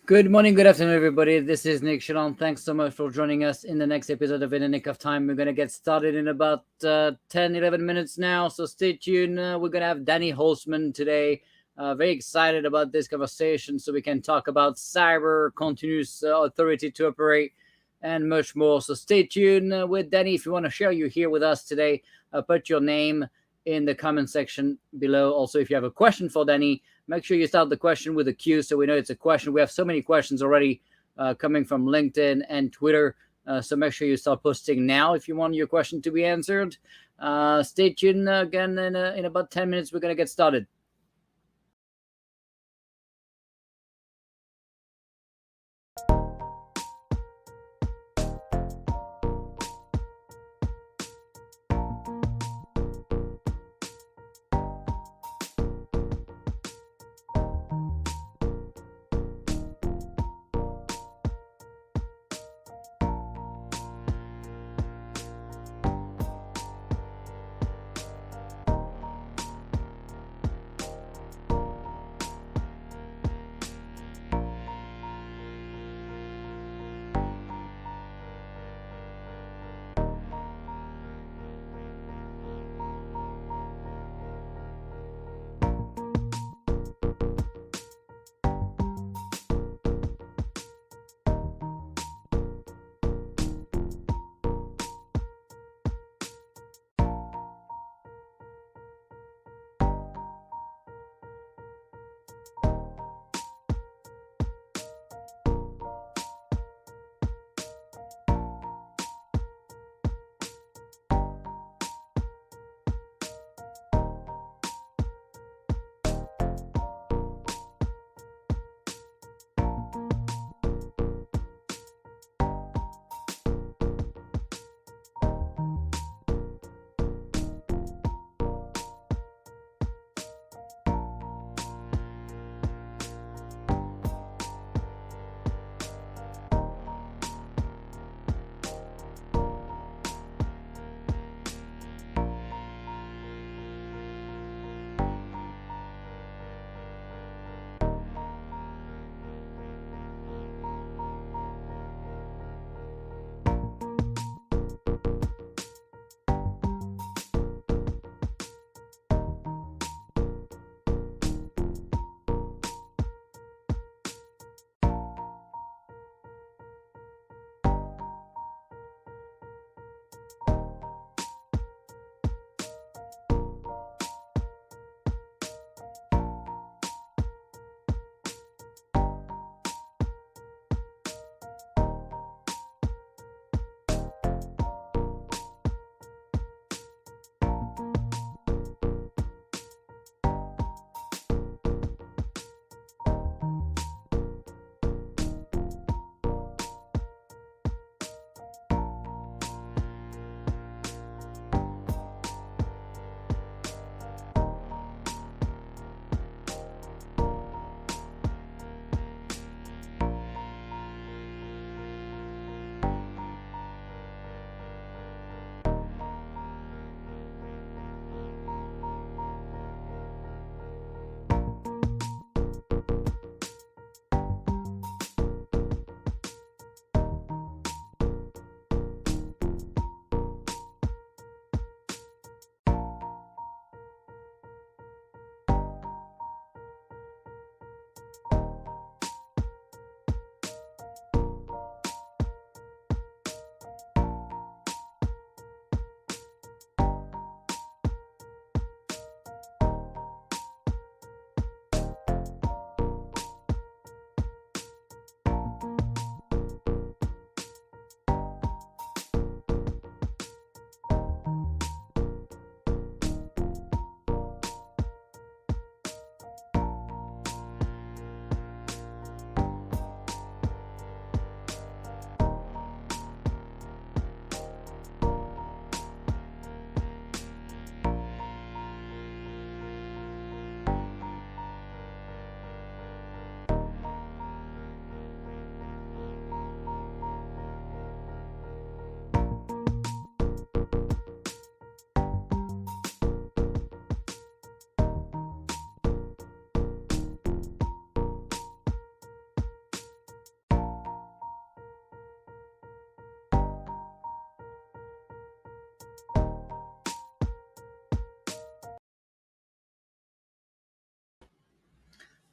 Good morning, good afternoon, everybody. This is Nick Shalom. Thanks so much for joining us in the next episode of In the Nick of Time. We're going to get started in about 10-11 minutes now, so stay tuned. We're going to have Danny Holtzman today. Very excited about this conversation so we can talk about cyber, continuous authority to operate, and much more. So stay tuned with Danny. If you want to share you here with us today, put your name in the comment section below. Also, if you have a question for Danny, make sure you start the question with a Q so we know it's a question. We have so many questions already coming from LinkedIn and Twitter. So make sure you start posting now if you want your question to be answered. Stay tuned again. In about 10 minutes, we're going to get started.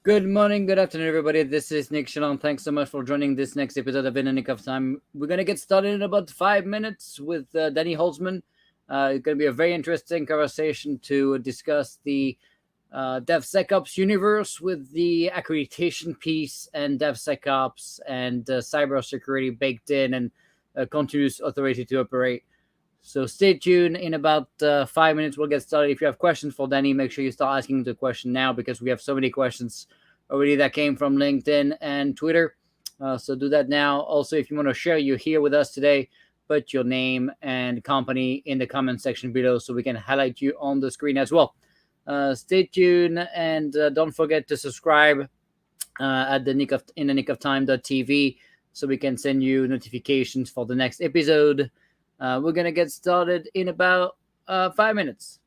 Good morning, good afternoon, everybody. This is Nick Shalom. Thanks so much for joining this next episode of In a Nick of Time. We're going to get started in about 5 minutes with Danny Holtzman. It's going to be a very interesting conversation to discuss the DevSecOps universe with the accreditation piece and DevSecOps and cybersecurity baked in and continuous authority to operate. So stay tuned. In about 5 minutes, we'll get started. If you have questions for Danny, make sure you start asking the question now because we have so many questions already that came from LinkedIn and Twitter. So do that now. Also, if you want to share you're here with us today, put your name and company in the comment section below so we can highlight you on the screen as well. Stay tuned and don't forget to subscribe at the nickofTime.tv so we can send you notifications for the next episode. We're going to get started in about 5 minutes.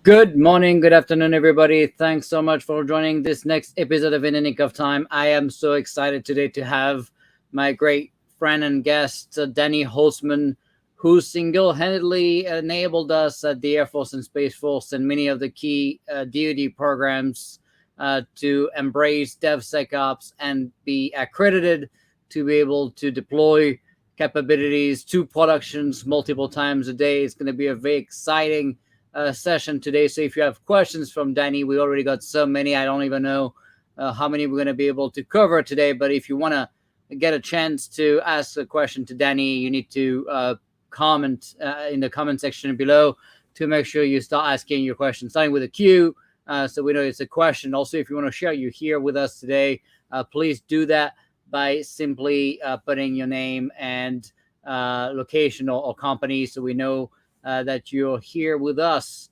Good morning, good afternoon, everybody. Thanks so much for joining this next episode of In the Nick of Time. I am so excited today to have my great friend and guest, Danny Holtzman, who single-handedly enabled us at the Air Force and Space Force and many of the key DoD programs to embrace DevSecOps and be accredited to be able to deploy capabilities to productions multiple times a day. It's going to be a very exciting session today. So if you have questions from Danny, we already got so many. I don't even know how many we're going to be able to cover today. But if you want to get a chance to ask a question to Danny, you need to comment in the comment section below to make sure you start asking your question, starting with a Q, so we know it's a question. Also, if you want to share you here with us today, please do that by simply putting your name and location or company, so we know that you're here with us.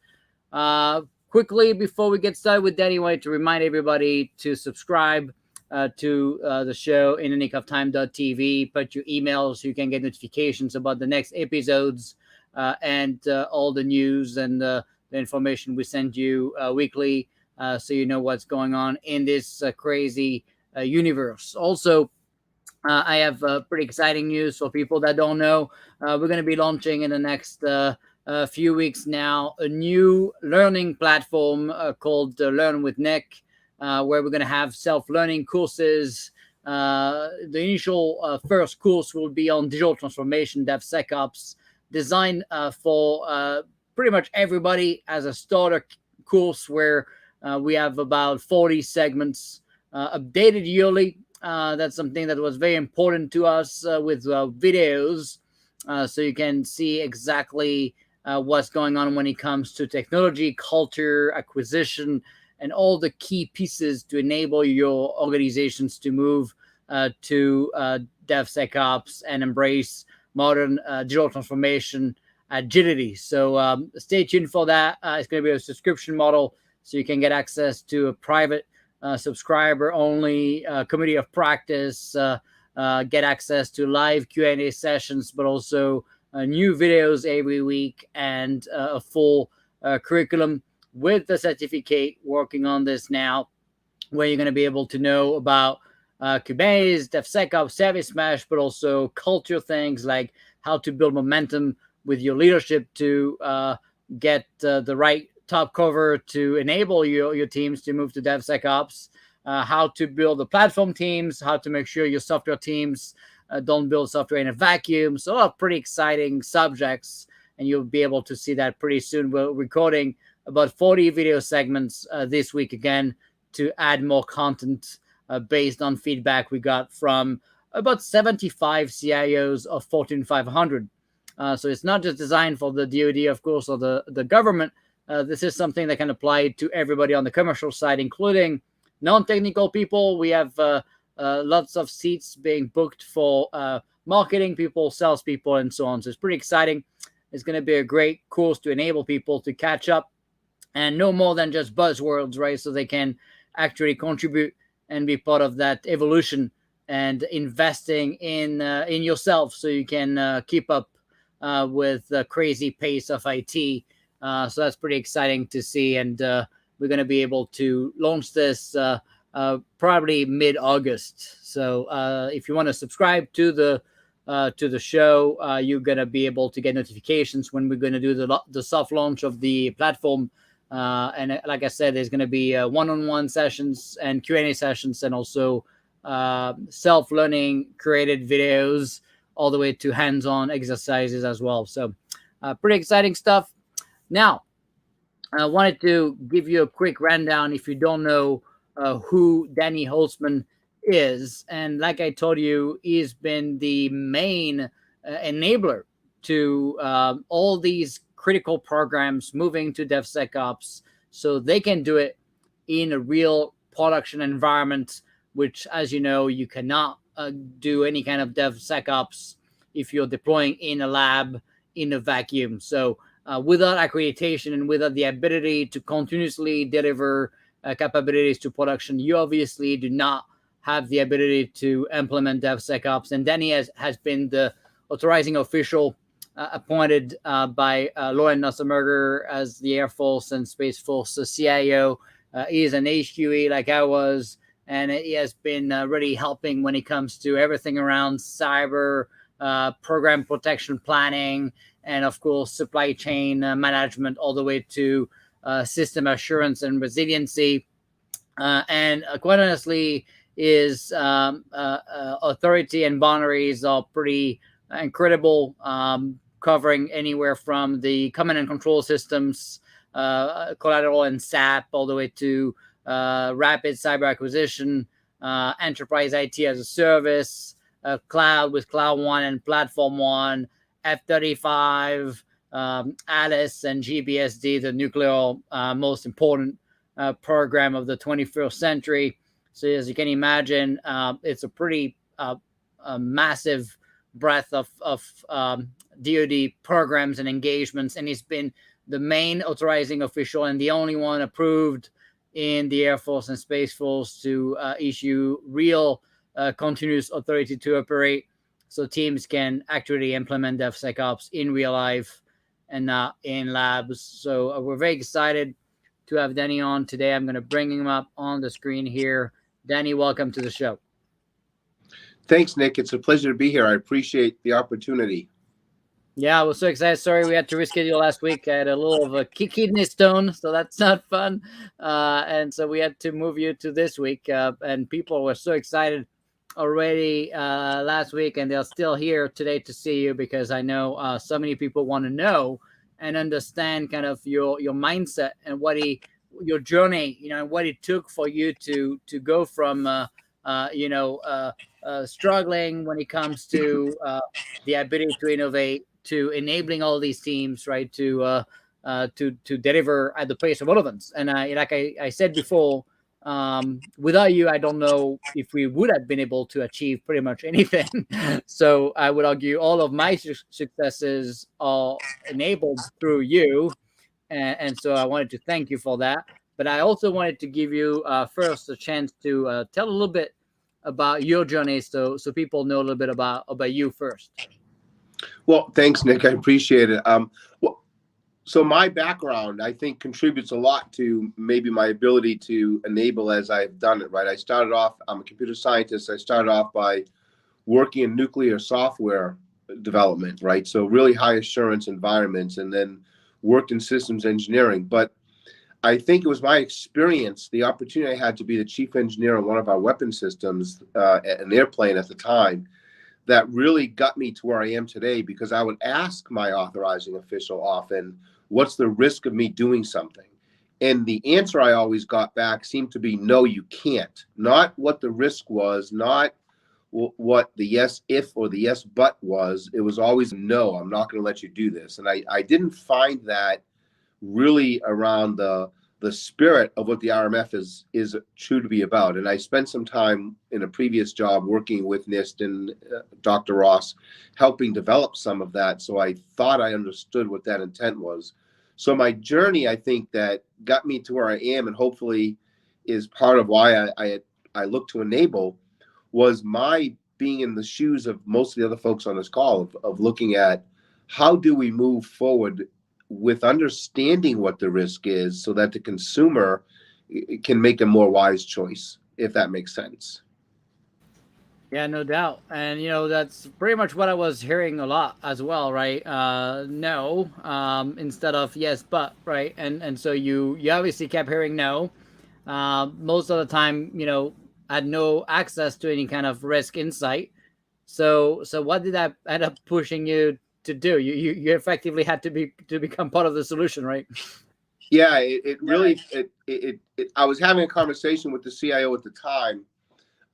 Quickly, before we get started with Danny, I wanted to remind everybody to subscribe to the show in thenickoftime.tv. Put your email so you can get notifications about the next episodes and all the news and the information we send you weekly, so you know what's going on in this crazy universe. Also, I have pretty exciting news for people that don't know. We're going to be launching in the next few weeks now a new learning platform called Learn with Nick, where we're going to have self-learning courses. The initial first course will be on digital transformation, DevSecOps, designed for pretty much everybody as a starter course, where we have about 40 segments updated yearly. That's something that was very important to us with videos, so you can see exactly what's going on when it comes to technology, culture, acquisition, and all the key pieces to enable your organizations to move to DevSecOps and embrace modern digital transformation agility. So stay tuned for that. It's going to be a subscription model, so you can get access to a private subscriber only committee of practice, get access to live Q&A sessions, but also new videos every week, and a full curriculum with the certificate working on this now, where you're going to be able to know about Kubernetes, DevSecOps, Service Mesh, but also culture things like how to build momentum with your leadership to get the right top cover to enable your teams to move to DevSecOps, how to build the platform teams, how to make sure your software teams don't build software in a vacuum. So a lot of pretty exciting subjects, and you'll be able to see that pretty soon. We're recording about 40 video segments this week again to add more content based on feedback we got from about 75 CIOs of Fortune 500. So it's not just designed for the DoD, of course, or the government. This is something that can apply to everybody on the commercial side, including non-technical people. We have lots of seats being booked for marketing people, salespeople, and so on. So it's pretty exciting. It's going to be a great course to enable people to catch up and know more than just buzzwords, right? So they can actually contribute and be part of that evolution and investing in yourself, so you can keep up with the crazy pace of IT. So that's pretty exciting to see, and we're going to be able to launch this probably mid-August. So if you want to subscribe to the show, you're going to be able to get notifications when we're going to do the soft launch of the platform. And like I said, there's going to be one-on-one sessions and Q&A sessions, and also self-learning created videos, all the way to hands-on exercises as well. So pretty exciting stuff. Now, I wanted to give you a quick rundown if you don't know who Danny Holtzman is. And like I told you, he's been the main enabler to all these critical programs moving to DevSecOps, so they can do it in a real production environment, which, as you know, you cannot do any kind of DevSecOps if you're deploying in a lab in a vacuum. So without accreditation and without the ability to continuously deliver capabilities to production, you obviously do not have the ability to implement DevSecOps. And Danny has been the authorizing official appointed by Lauren Nussberger as the Air Force and Space Force CIO. He is an HQE like I was, and he has been really helping when it comes to everything around cyber, program protection planning, and of course supply chain management, all the way to system assurance and resiliency. And quite honestly, his authority and boundaries are pretty incredible, covering anywhere from the command and control systems, collateral and SAP, all the way to rapid cyber acquisition, enterprise IT as a service, cloud with Cloud One and Platform One, F-35, Alice, and GBSD, the nuclear most important program of the 21st century. So as you can imagine, it's a pretty massive breadth of DoD programs and engagements, and he's been the main authorizing official and the only one approved in the Air Force and Space Force to issue real continuous authority to operate, so teams can actually implement DevSecOps in real life and not in labs. So we're very excited to have Danny on today. I'm going to bring him up on the screen here. Danny, welcome to the show. Thanks, Nick. It's a pleasure to be here. I appreciate the opportunity. Yeah, I was so excited. Sorry we had to reschedule last week. I had a little of a kidney stone, so that's not fun. And so we had to move you to this week. And people were so excited already last week, and they're still here today to see you, because I know so many people want to know and understand kind of your mindset and your journey, and what it took for you to go from struggling when it comes to the ability to innovate, to enabling all these teams, right, to deliver at the pace of relevance. And like I said before, without you, I don't know if we would have been able to achieve pretty much anything. So I would argue all of my successes are enabled through you. And so I wanted to thank you for that. But I also wanted to give you first a chance to tell a little bit about your journey, so people know a little bit about you first. Well, thanks, Nick. I appreciate it. So my background, I think, contributes a lot to maybe my ability to enable as I've done it, right? I'm a computer scientist. I started off by working in nuclear software development, right? So really high assurance environments, and then worked in systems engineering. But I think it was my experience, the opportunity I had to be the chief engineer on one of our weapon systems, an airplane at the time, that really got me to where I am today, because I would ask my authorizing official often, what's the risk of me doing something? And the answer I always got back seemed to be, no, you can't. Not what the risk was, not what the yes if or the yes but was. It was always, no, I'm not going to let you do this. And I didn't find that really around the spirit of what the RMF is true to be about. And I spent some time in a previous job working with NIST and Dr. Ross, helping develop some of that. So I thought I understood what that intent was. So my journey, I think, that got me to where I am, and hopefully is part of why I look to enable, was my being in the shoes of most of the other folks on this call, of looking at how do we move forward with understanding what the risk is, so that the consumer can make a more wise choice, if that makes sense. Yeah, no doubt. And, that's pretty much what I was hearing a lot as well, right? No, instead of yes, but, right? And so you obviously kept hearing no. Most of the time, had no access to any kind of risk insight. So what did that end up pushing you to do? You effectively had to become part of the solution, right? Yeah, it really, I was having a conversation with the CIO at the time,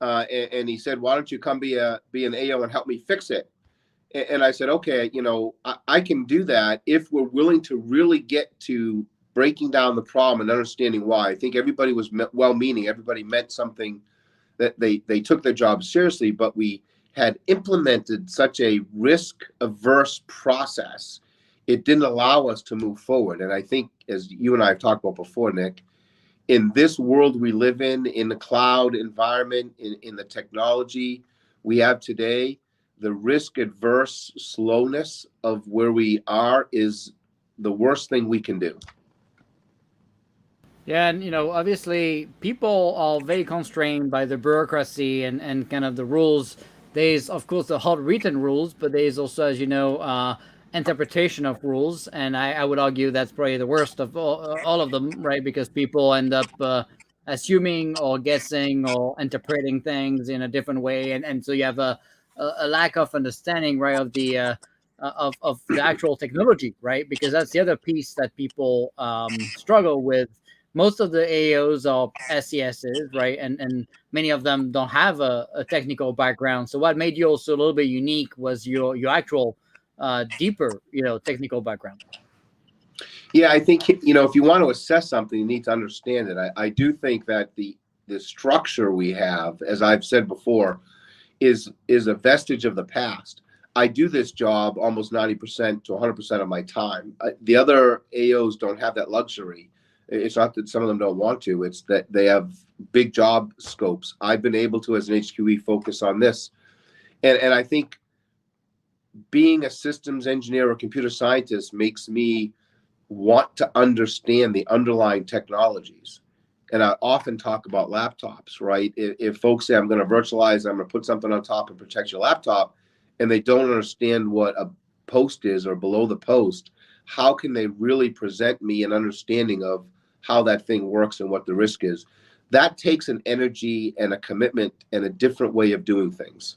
and he said, why don't you come be an AO and help me fix it? And I said, okay, I can do that if we're willing to really get to breaking down the problem and understanding why. I think everybody was well-meaning. Everybody meant something, that they took their job seriously, but we had implemented such a risk-averse process, it didn't allow us to move forward. And I think, as you and I have talked about before, Nick, in this world we live in the cloud environment, in the technology we have today, the risk adverse slowness of where we are is the worst thing we can do. Yeah, and obviously people are very constrained by the bureaucracy and kind of the rules. There's of course the hard written rules, but there's also, as you know, interpretation of rules, and I would argue that's probably the worst of all of them, right? Because people end up assuming or guessing or interpreting things in a different way, and so you have a lack of understanding, right, of the of the actual technology, right? Because that's the other piece that people struggle with. Most of the AOs are SESs, right? And many of them don't have a technical background. So what made you also a little bit unique was your actual deeper, technical background. Yeah, I think, if you want to assess something, you need to understand it. I do think that the structure we have, as I've said before, is a vestige of the past. I do this job almost 90% to 100% of my time. The other AOs don't have that luxury. It's not that some of them don't want to, it's that they have big job scopes. I've been able to, as an HQE, focus on this. And I think being a systems engineer or computer scientist makes me want to understand the underlying technologies. And I often talk about laptops, right? If folks say, I'm going to virtualize, I'm going to put something on top and protect your laptop, and they don't understand what a post is or below the post, how can they really present me an understanding of how that thing works and what the risk is? That takes an energy and a commitment and a different way of doing things.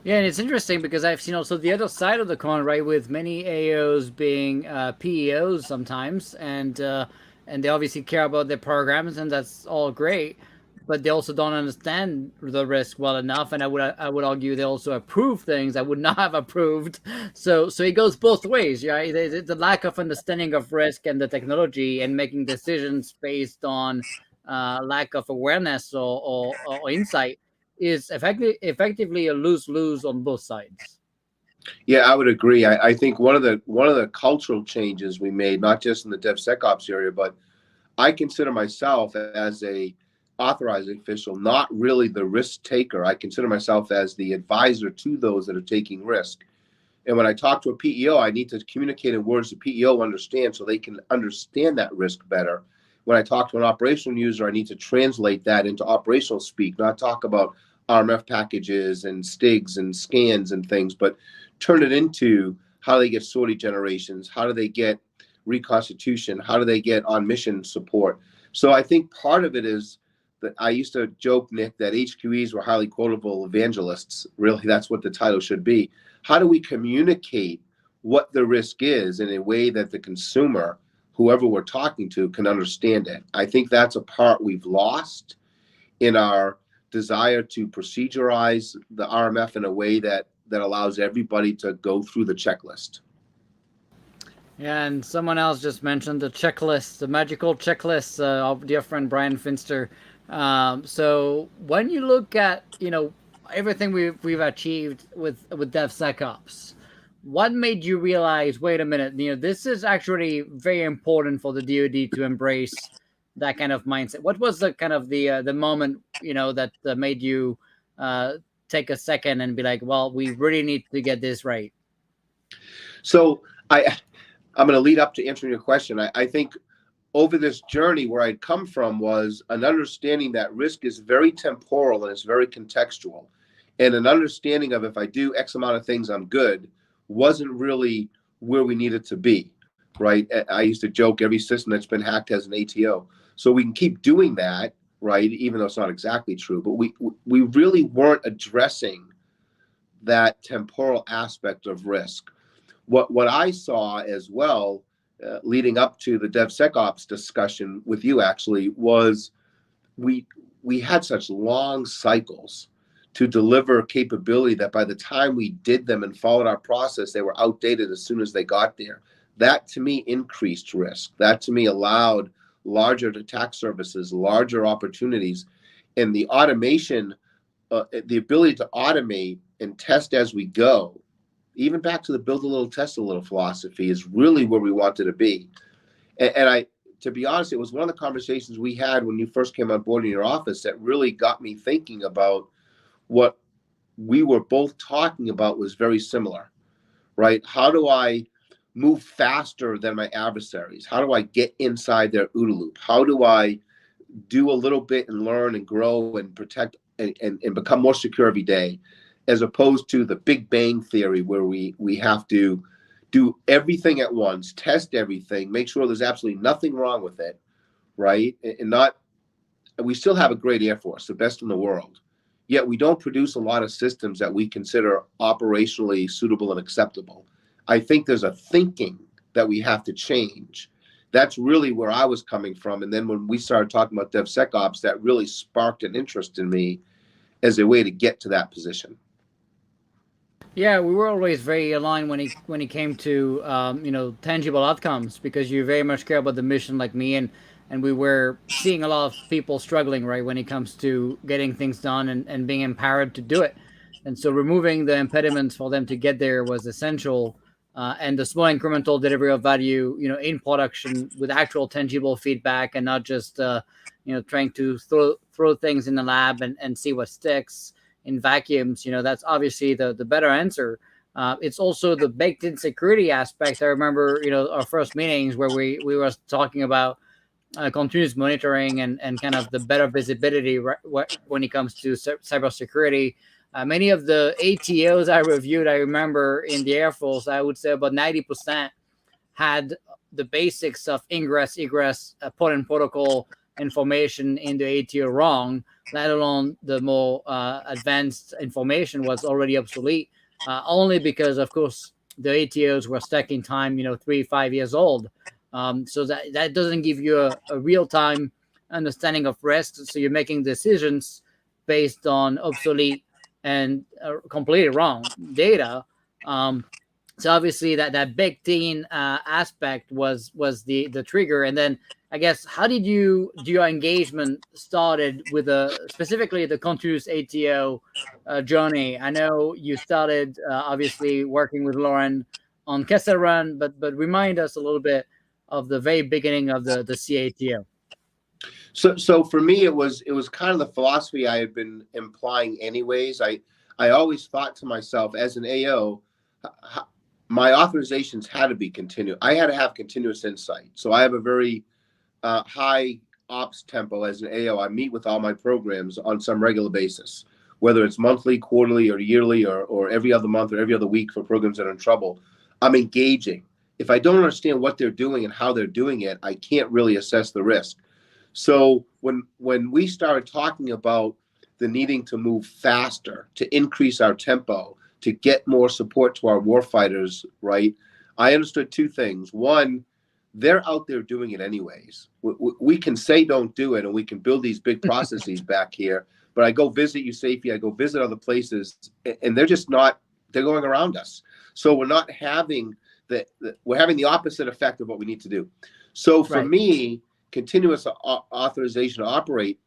Yeah, and it's interesting because I've seen also the other side of the coin, right? With many AOs being PEOs sometimes, and they obviously care about their programs, and that's all great. But they also don't understand the risk well enough, and I would argue they also approve things I would not have approved. So it goes both ways, right? The lack of understanding of risk and the technology, and making decisions based on lack of awareness or insight is effectively a lose-lose on both sides. Yeah, I would agree. I think one of the cultural changes we made, not just in the DevSecOps area, but I consider myself as a authorizing official, not really the risk taker. I consider myself as the advisor to those that are taking risk. And when I talk to a PEO, I need to communicate in words the PEO understands so they can understand that risk better. When I talk to an operational user, I need to translate that into operational speak, not talk about RMF packages and STIGs and scans and things, but turn it into how do they get sortie generations, how do they get reconstitution, how do they get on mission support. So I think part of it is that I used to joke, Nick, that HQEs were highly quotable evangelists. Really, that's what the title should be. How do we communicate what the risk is in a way that the consumer, whoever we're talking to, can understand it? I think that's a part we've lost in our desire to procedurize the RMF in a way that allows everybody to go through the checklist. Yeah, and someone else just mentioned the checklist, the magical checklist. Our dear friend Brian Finster. So when you look at everything we've achieved with DevSecOps, what made you realize? Wait a minute, this is actually very important for the DoD to embrace that kind of mindset. What was the kind of the moment that made you take a second and be like, well, we really need to get this right? So I'm going to lead up to answering your question. I think over this journey where I'd come from was an understanding that risk is very temporal and it's very contextual. And an understanding of if I do X amount of things, I'm good, wasn't really where we needed to be, right? I used to joke every system that's been hacked has an ATO. So we can keep doing that, right? Even though it's not exactly true, but we really weren't addressing that temporal aspect of risk. What I saw as well, leading up to the DevSecOps discussion with you actually, was we had such long cycles to deliver capability that by the time we did them and followed our process, they were outdated as soon as they got there. That to me increased risk. That to me allowed larger attack surfaces, larger opportunities, and the automation, the ability to automate and test as we go, even back to the build a little, test a little philosophy, is really where we wanted to be. And to be honest, it was one of the conversations we had when you first came on board in your office that really got me thinking about what we were both talking about was very similar, right? How do I move faster than my adversaries? How do I get inside their OODA loop? How do I do a little bit and learn and grow and protect and become more secure every day, as opposed to the Big Bang theory where we have to do everything at once, test everything, make sure there's absolutely nothing wrong with it, right? And not, we still have a great Air Force, the best in the world, yet we don't produce a lot of systems that we consider operationally suitable and acceptable. I think there's a thinking that we have to change. That's really where I was coming from. And then when we started talking about DevSecOps, that really sparked an interest in me as a way to get to that position. Yeah, we were always very aligned when it came to tangible outcomes, because you very much care about the mission like me, and we were seeing a lot of people struggling, right, when it comes to getting things done and being empowered to do it. And so removing the impediments for them to get there was essential. And the small incremental delivery of value, in production with actual tangible feedback, and not just trying to throw things in the lab and see what sticks in vacuums. That's obviously the better answer. It's also the baked in security aspect. I remember our first meetings where we were talking about continuous monitoring and kind of the better visibility when it comes to cybersecurity. Many of the ATOs I reviewed, I remember in the Air Force, I would say about 90% had the basics of ingress, egress, port and protocol information in the ATO wrong, let alone the more advanced information was already obsolete, only because, of course, the ATOs were stuck in time, 3-5 years old. So that doesn't give you a real-time understanding of risk. So you're making decisions based on obsolete and completely wrong data. So obviously that baked in aspect was the trigger. And then I guess, how did your engagement started with specifically the continuous ATO journey? I know you started obviously working with Lauren on Kessel Run, but remind us a little bit of the very beginning of the CATO. So for me, it was kind of the philosophy I had been implying anyways. I always thought to myself, as an AO, my authorizations had to be continuous. I had to have continuous insight. So I have a very high ops tempo as an AO. I meet with all my programs on some regular basis, whether it's monthly, quarterly, or yearly, or every other month or every other week for programs that are in trouble. I'm engaging. If I don't understand what they're doing and how they're doing it, I can't really assess the risk. So when we started talking about the needing to move faster, to increase our tempo, to get more support to our warfighters, right, I understood two things. One, they're out there doing it anyways. We can say don't do it, and we can build these big processes back here, but I go visit USAFE, I go visit other places, and they're just not, they're going around us. So we're not having we're having the opposite effect of what we need to do. So for me, continuous authorization to operate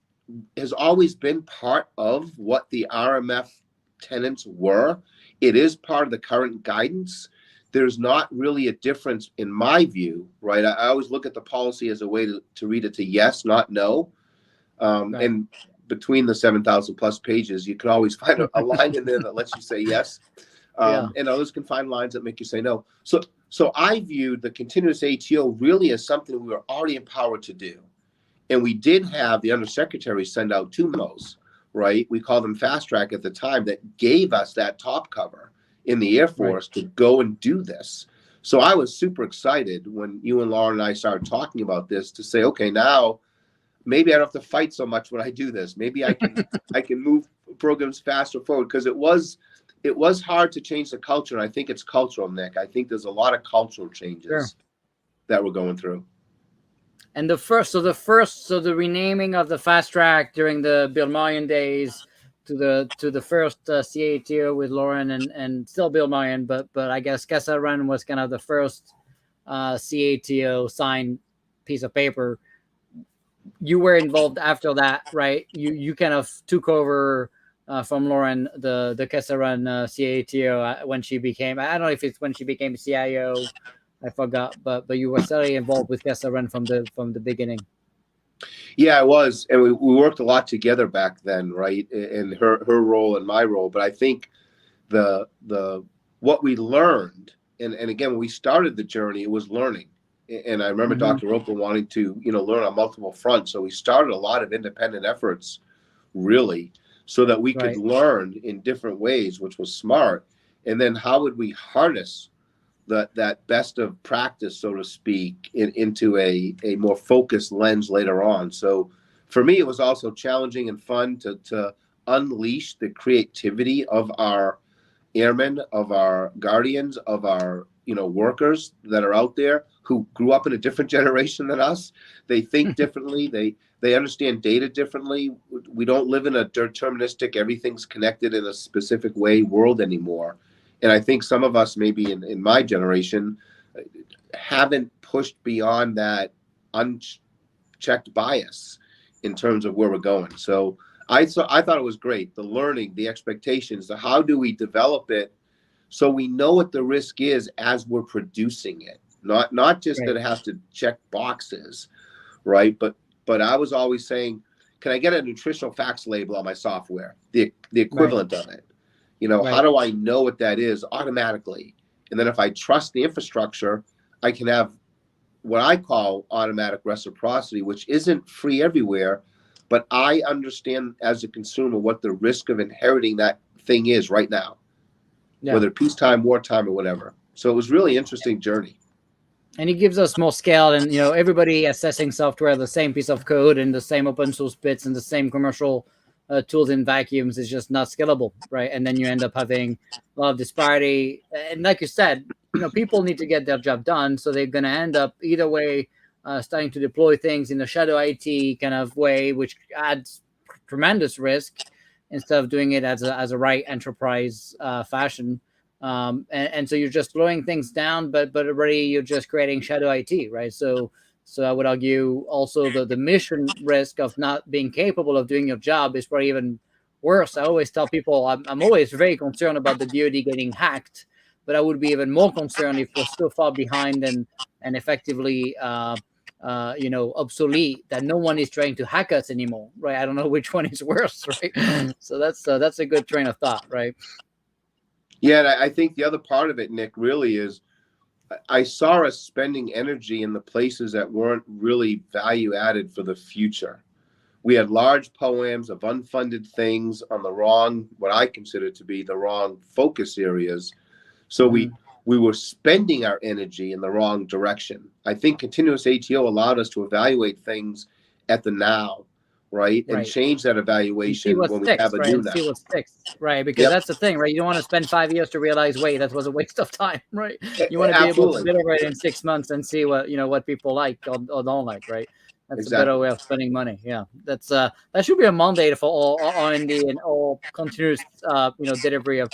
has always been part of what the RMF tenets were. It is part of the current guidance. There's not really a difference in my view, right? I always look at the policy as a way to read it to yes, not no. And between the 7,000 plus pages, you can always find a line in there that lets you say yes. And others can find lines that make you say no. So I viewed the continuous ATO really as something we were already empowered to do. And we did have the undersecretary send out 2 memos, right? We called them fast track at the time, that gave us that top cover in the Air Force to go and do this. So I was super excited when you and Lauren and I started talking about this, to say, okay, now maybe I don't have to fight so much when I do this. Maybe I can move programs faster forward, because it was hard to change the culture. And I think it's cultural, Nick. I think there's a lot of cultural changes that we're going through. And the renaming of the fast track during the Bill Marion days to the first CATO with Lauren and still Bill Marion, but I guess Kessel Run was kind of the first CATO signed piece of paper. You were involved after that, right? You kind of took over from Lauren the Kessel Run CATO when she became, I don't know if it's when she became CIO, I forgot, but you were certainly involved with Kessel Run from the beginning. Yeah, I was, and we worked a lot together back then, right? And her role and my role. But I think the what we learned, and again, when we started the journey, it was learning. And I remember Mm-hmm. Dr. Roper wanting to, learn on multiple fronts. So we started a lot of independent efforts, really, so that we could Right. learn in different ways, which was smart. And then how would we harness that best of practice, so to speak, into a more focused lens later on. So for me, it was also challenging and fun to unleash the creativity of our airmen, of our guardians, of our workers that are out there who grew up in a different generation than us. They think differently. They understand data differently. We don't live in a deterministic, everything's connected in a specific way world anymore. And I think some of us, maybe in my generation, haven't pushed beyond that unchecked bias in terms of where we're going. So I thought it was great. The learning, the expectations, the how do we develop it so we know what the risk is as we're producing it. Not just Right. that it has to check boxes, right? But I was always saying, can I get a nutritional facts label on my software? The Right. equivalent of it. How Right. do I know what that is automatically? And then if I trust the infrastructure, I can have what I call automatic reciprocity, which isn't free everywhere, but I understand as a consumer what the risk of inheriting that thing is right now, Yeah. whether peacetime, wartime, or whatever. So it was really interesting journey. And it gives us more scale, and everybody assessing software, the same piece of code and the same open source bits and the same commercial tools and vacuums is just not scalable, right? And then you end up having a lot of disparity. And like you said, people need to get their job done, so they're going to end up either way starting to deploy things in a shadow IT kind of way, which adds tremendous risk instead of doing it as a right enterprise fashion. And so you're just slowing things down, but already you're just creating shadow IT, right? So I would argue also the mission risk of not being capable of doing your job is probably even worse. I always tell people I'm always very concerned about the DoD getting hacked, but I would be even more concerned if we're so far behind and effectively obsolete that no one is trying to hack us anymore, right? I don't know which one is worse, right? So that's a good train of thought, right? Yeah, and I think the other part of it, Nick, really is I saw us spending energy in the places that weren't really value added for the future. We had large poems of unfunded things on the wrong, what I consider to be the wrong focus areas. So we were spending our energy in the wrong direction. I think continuous ATO allowed us to evaluate things at the now, right? And Right. change that And see evaluation what when we sticks, have a right? new And now. see what sticks, right? Because Yep, that's the thing, right? You don't want to spend 5 years to realize, wait, that was a waste of time, right? You want to be able to absolutely. deliver it in 6 months and see what people like or don't like, right? That's a better Exactly. way of spending money. Yeah, that should be a mandate for all R&D and all continuous delivery of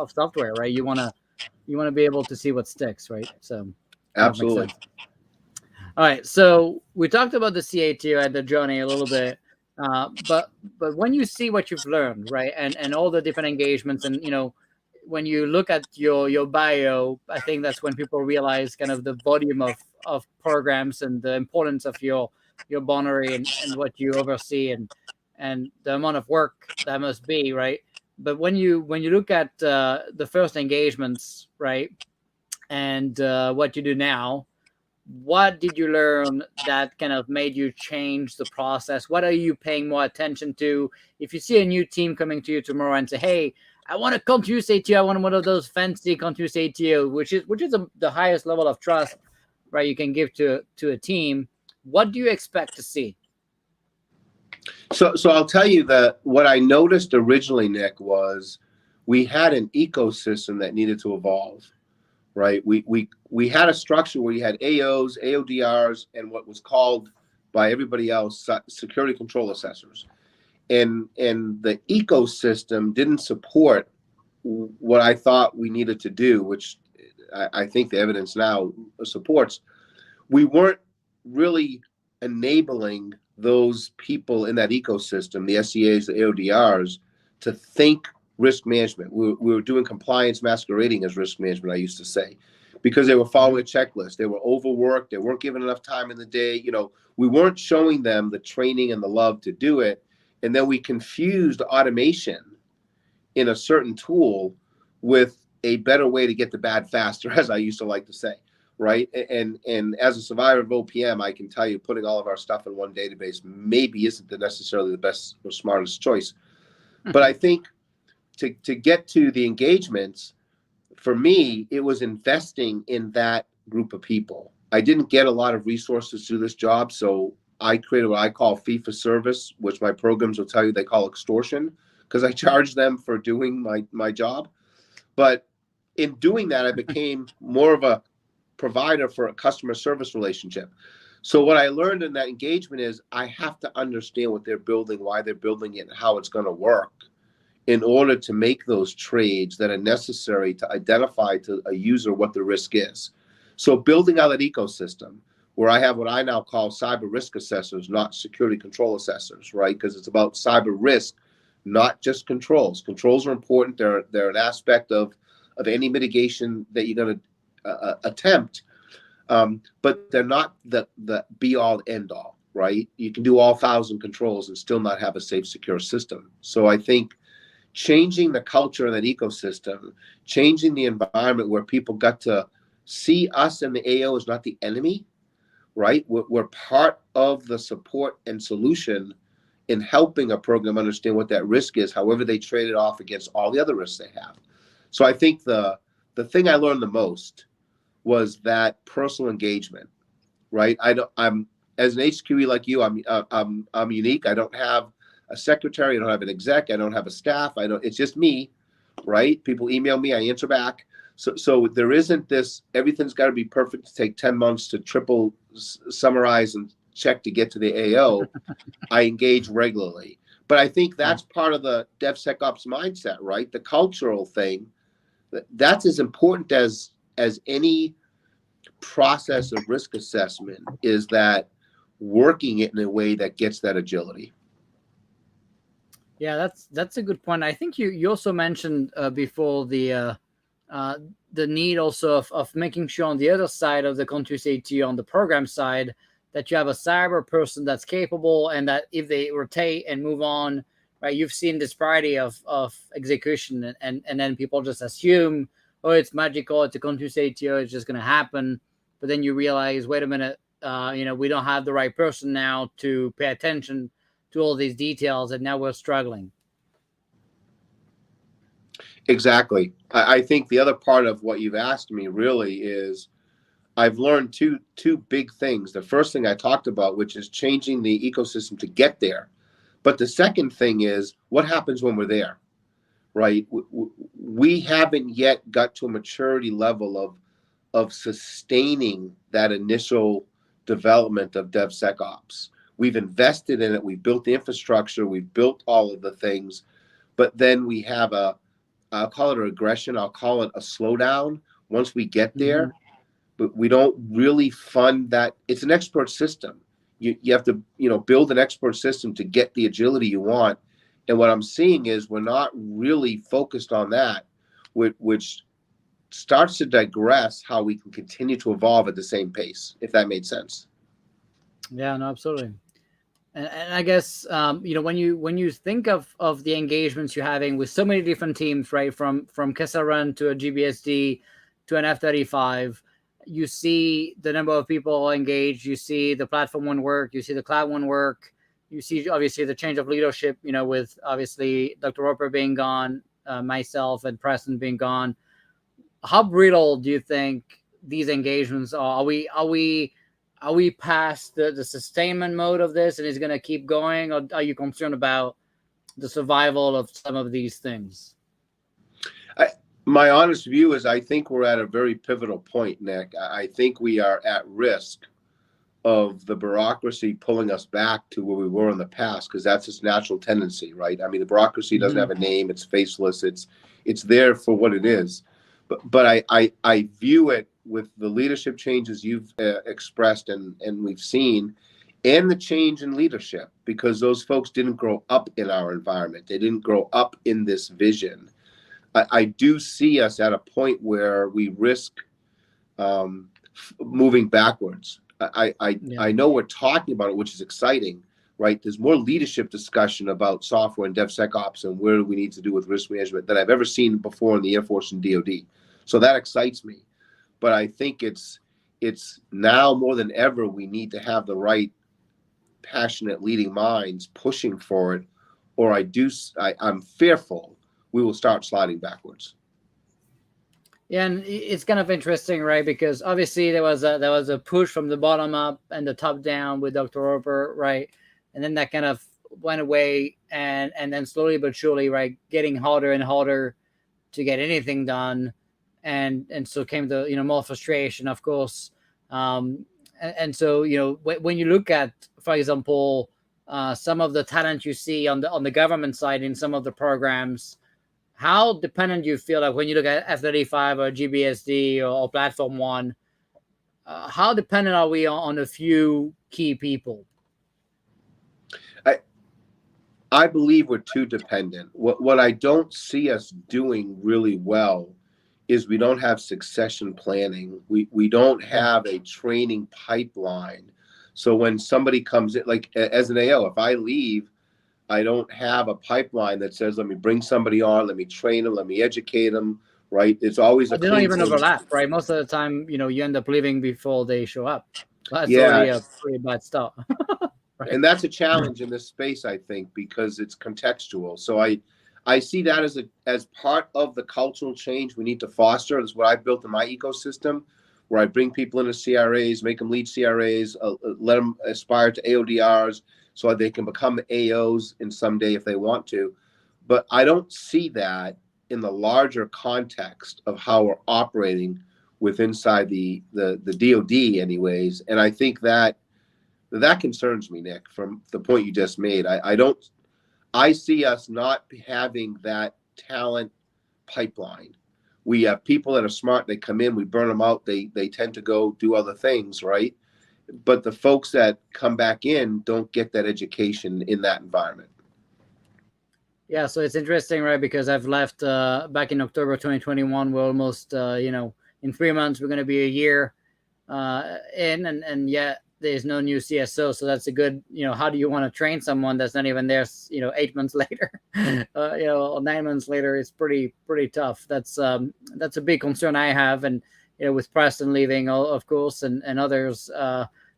software, right? You want to be able to see what sticks, right? So that makes Absolutely. sense. All right, so we talked about the CATO and the journey a little bit, but when you see what you've learned, right, and all the different engagements, and when you look at your bio, I think that's when people realize kind of the volume of programs and the importance of your boundary and what you oversee and the amount of work that must be, right? But when you look at the first engagements, right, and what you do now, what did you learn that kind of made you change the process? What are you paying more attention to? If you see a new team coming to you tomorrow and say, hey, I want a continuous ATO, I want one of those fancy continuous ATO, which is the highest level of trust, right, you can give to a team. What do you expect to see? So I'll tell you that what I noticed originally, Nick, was we had an ecosystem that needed to evolve, right? We had a structure where you had AOs, AODRs, and what was called by everybody else security control assessors. And the ecosystem didn't support what I thought we needed to do, which I think the evidence now supports. We weren't really enabling those people in that ecosystem, the SCAs, the AODRs, to think risk management. We were doing compliance masquerading as risk management, I used to say. because they were following a checklist. They were overworked. They weren't given enough time in the day. You know, we weren't showing them the training and the love to do it. And then we confused automation in a certain tool with a better way to get the bad faster, as I used to like to say, right? And as a survivor of OPM, I can tell you putting all of our stuff in one database maybe isn't necessarily the best or smartest choice. But I think to get to the engagements, for me, it was investing in that group of people. I didn't get a lot of resources to do this job, so I created what I call fee for service, which my programs will tell you they call extortion, because I charge them for doing my job. But in doing that, I became more of a provider for a customer service relationship. So what I learned in that engagement is I have to understand what they're building, why they're building it, and how it's going to work in order to make those trades that are necessary to identify to a user what the risk is. So building out that ecosystem where I have what I now call cyber risk assessors, not security control assessors, right? Because it's about cyber risk, not just controls. Controls are important. They're an aspect of any mitigation that you're going to attempt, but they're not the be-all, end-all, right? You can do all 1,000 controls and still not have a safe, secure system. So I think changing the culture of that ecosystem, changing the environment where people got to see us and the AO as not the enemy, right? We're part of the support and solution in helping a program understand what that risk is, however they trade it off against all the other risks they have. So I think the thing I learned the most was that personal engagement, right? I'm as an HQE like you, I'm unique. I don't have a secretary, I don't have an exec, I don't have a staff. It's just me, right? People email me, I answer back. So there isn't this, everything's got to be perfect to take 10 months to triple summarize and check to get to the AO. I engage regularly. But I think that's part of the DevSecOps mindset, right? The cultural thing, that's as important as any process of risk assessment, is that working it in a way that gets that agility. Yeah, that's a good point. I think you also mentioned before the need also of making sure on the other side of the continuous ATO, on the program side, that you have a cyber person that's capable, and that if they rotate and move on, right, you've seen this variety of execution, and then people just assume, oh, it's magical, it's a continuous ATO, it's just going to happen. But then you realize, wait a minute, we don't have the right person now to pay attention to all these details, and now we're struggling. Exactly. I think the other part of what you've asked me really is I've learned two big things. The first thing I talked about, which is changing the ecosystem to get there. But the second thing is what happens when we're there, right? We haven't yet got to a maturity level of sustaining that initial development of DevSecOps. We've invested in it. We've built the infrastructure. We've built all of the things. But then we have I'll call it a regression. I'll call it a slowdown once we get there. Mm-hmm. But we don't really fund that. It's an expert system. You have to build an expert system to get the agility you want. And what I'm seeing is we're not really focused on that, which starts to digress how we can continue to evolve at the same pace, if that made sense. Yeah, no, absolutely. And I guess when you think of the engagements you're having with so many different teams, right, from Kessel Run to a GBSD to an F-35, you see the number of people engaged, you see the platform one work, you see the cloud one work, you see obviously the change of leadership, with obviously Dr. Roper being gone, myself and Preston being gone. How brittle do you think these engagements are? Are we past the sustainment mode of this, and it's going to keep going, or are you concerned about the survival of some of these things? My honest view is I think we're at a very pivotal point, Nick. I think we are at risk of the bureaucracy pulling us back to where we were in the past, because that's its natural tendency, right? I mean, the bureaucracy doesn't have a name. It's faceless. It's there for what it is. But I view it with the leadership changes you've expressed and we've seen, and the change in leadership, because those folks didn't grow up in our environment. They didn't grow up in this vision. I do see us at a point where we risk moving backwards. Yeah. I know we're talking about it, which is exciting, right? There's more leadership discussion about software and DevSecOps and where we need to do with risk management than I've ever seen before in the Air Force and DoD. So that excites me. But I think it's now more than ever, we need to have the right passionate leading minds pushing for it, or I'm fearful we will start sliding backwards. Yeah, and it's kind of interesting, right? Because obviously there was a push from the bottom up and the top down with Dr. Roper, right? And then that kind of went away, and then slowly but surely, right, getting harder and harder to get anything done, and so came the more frustration, of course. And so when you look at, for example, some of the talent you see on the government side in some of the programs, how dependent do you feel like when you look at F-35 or GBSD or Platform One, how dependent are we on a few key people? I believe we're too dependent. What I don't see us doing really well is we don't have succession planning. We don't have a training pipeline. So when somebody comes in, like as an AO, if I leave, I don't have a pipeline that says, let me bring somebody on, let me train them, let me educate them, right? It's always they don't even overlap, right? Most of the time, you end up leaving before they show up. That's already a pretty bad start. Right. And that's a challenge in this space, I think, because it's contextual. So I see that as part of the cultural change we need to foster. That's what I've built in my ecosystem, where I bring people into CRAs, make them lead CRAs, let them aspire to AODRs so they can become AOs in someday if they want to. But I don't see that in the larger context of how we're operating inside the DoD anyways. And I think that concerns me, Nick, from the point you just made. I see us not having that talent pipeline. We have people that are smart, they come in, we burn them out, they tend to go do other things, right? But the folks that come back in don't get that education in that environment. Yeah, so it's interesting, right? Because I've left back in October 2021. We're almost, in 3 months, we're going to be a year in, and yet there's no new CSO. So that's a good, how do you want to train someone that's not even there, 8 months later, or 9 months later? It's pretty tough. That's a big concern I have. And, with Preston leaving, of course, and others,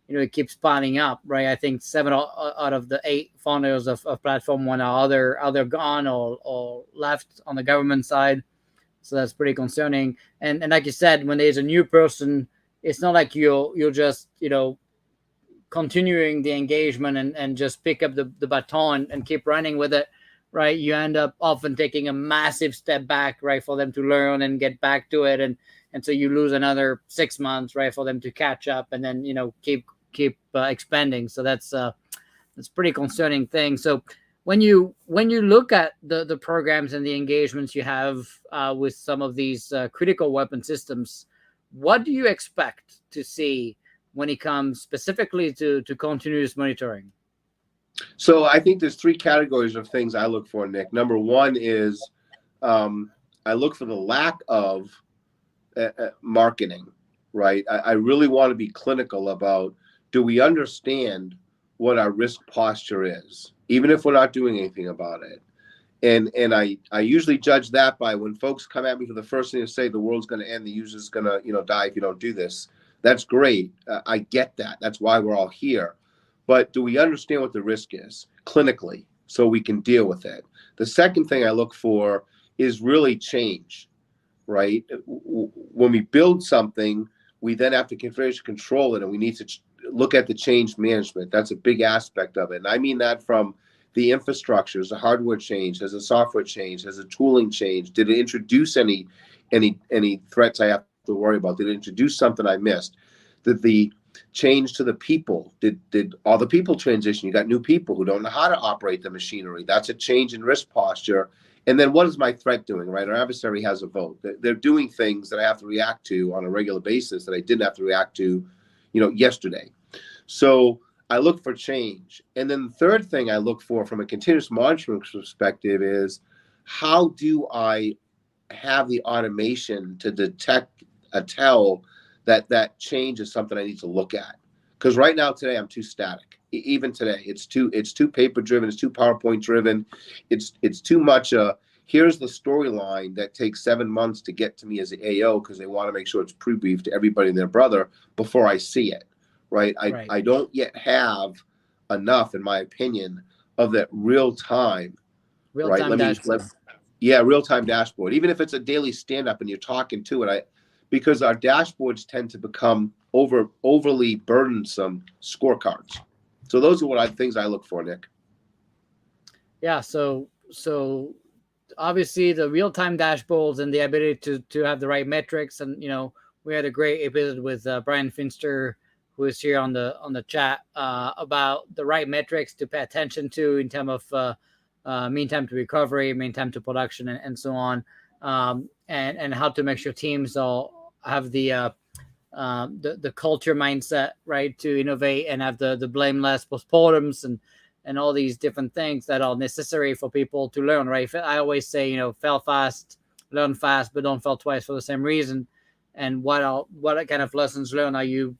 it keeps piling up, right? I think 7 out of the 8 founders of Platform One are either gone or left on the government side. So that's pretty concerning. And like you said, when there's a new person, it's not like you'll just, continuing the engagement and just pick up the baton and keep running with it, right? You end up often taking a massive step back, right, for them to learn and get back to it. And so you lose another 6 months, right, for them to catch up and then, keep expanding. So that's pretty concerning thing. So when you look at the programs and the engagements you have with some of these critical weapon systems, what do you expect to see when it comes specifically to continuous monitoring? So I think there's 3 categories of things I look for, Nick. Number one is I look for the lack of marketing, right? I really want to be clinical about, do we understand what our risk posture is, even if we're not doing anything about it? And I usually judge that by when folks come at me for the first thing to say, the world's going to end, the user's going to die if you don't do this. That's great. I get that. That's why we're all here. But do we understand what the risk is clinically so we can deal with it? The second thing I look for is really change, right? When we build something, we then have to configuration control it, and we need to look at the change management. That's a big aspect of it. And I mean that from the infrastructure. Has the hardware change? Has the software change? Has the tooling changed? Did it introduce any threats I have to worry about? Did it introduce something I missed? Did the change to the people? Did all the people transition? You got new people who don't know how to operate the machinery. That's a change in risk posture. And then what is my threat doing, right? Our adversary has a vote. They're doing things that I have to react to on a regular basis that I didn't have to react to, yesterday. So I look for change. And then the third thing I look for from a continuous monitoring perspective is, how do I have the automation to detect a tell that change is something I need to look at. Because right now, today, I'm too static. Even today, it's too paper driven. It's too PowerPoint driven. It's too much. Here's the storyline that takes 7 months to get to me as an AO because they want to make sure it's pre-briefed to everybody and their brother before I see it. Right. I don't yet have enough, in my opinion, of that real time. Real-time dashboard. Real-time dashboard. Even if it's a daily stand-up and you're talking to it, because our dashboards tend to become overly burdensome scorecards. So those are things I look for, Nick. Yeah. So obviously the real-time dashboards and the ability to have the right metrics, and we had a great episode with Brian Finster, who is here on the chat, about the right metrics to pay attention to in terms of mean time to recovery, mean time to production, and so on, and how to make sure teams all have the culture mindset, right, to innovate and have the blameless postpartums and all these different things that are necessary for people to learn, right? I always say, fail fast, learn fast, but don't fail twice for the same reason. And what kind of lessons learned are you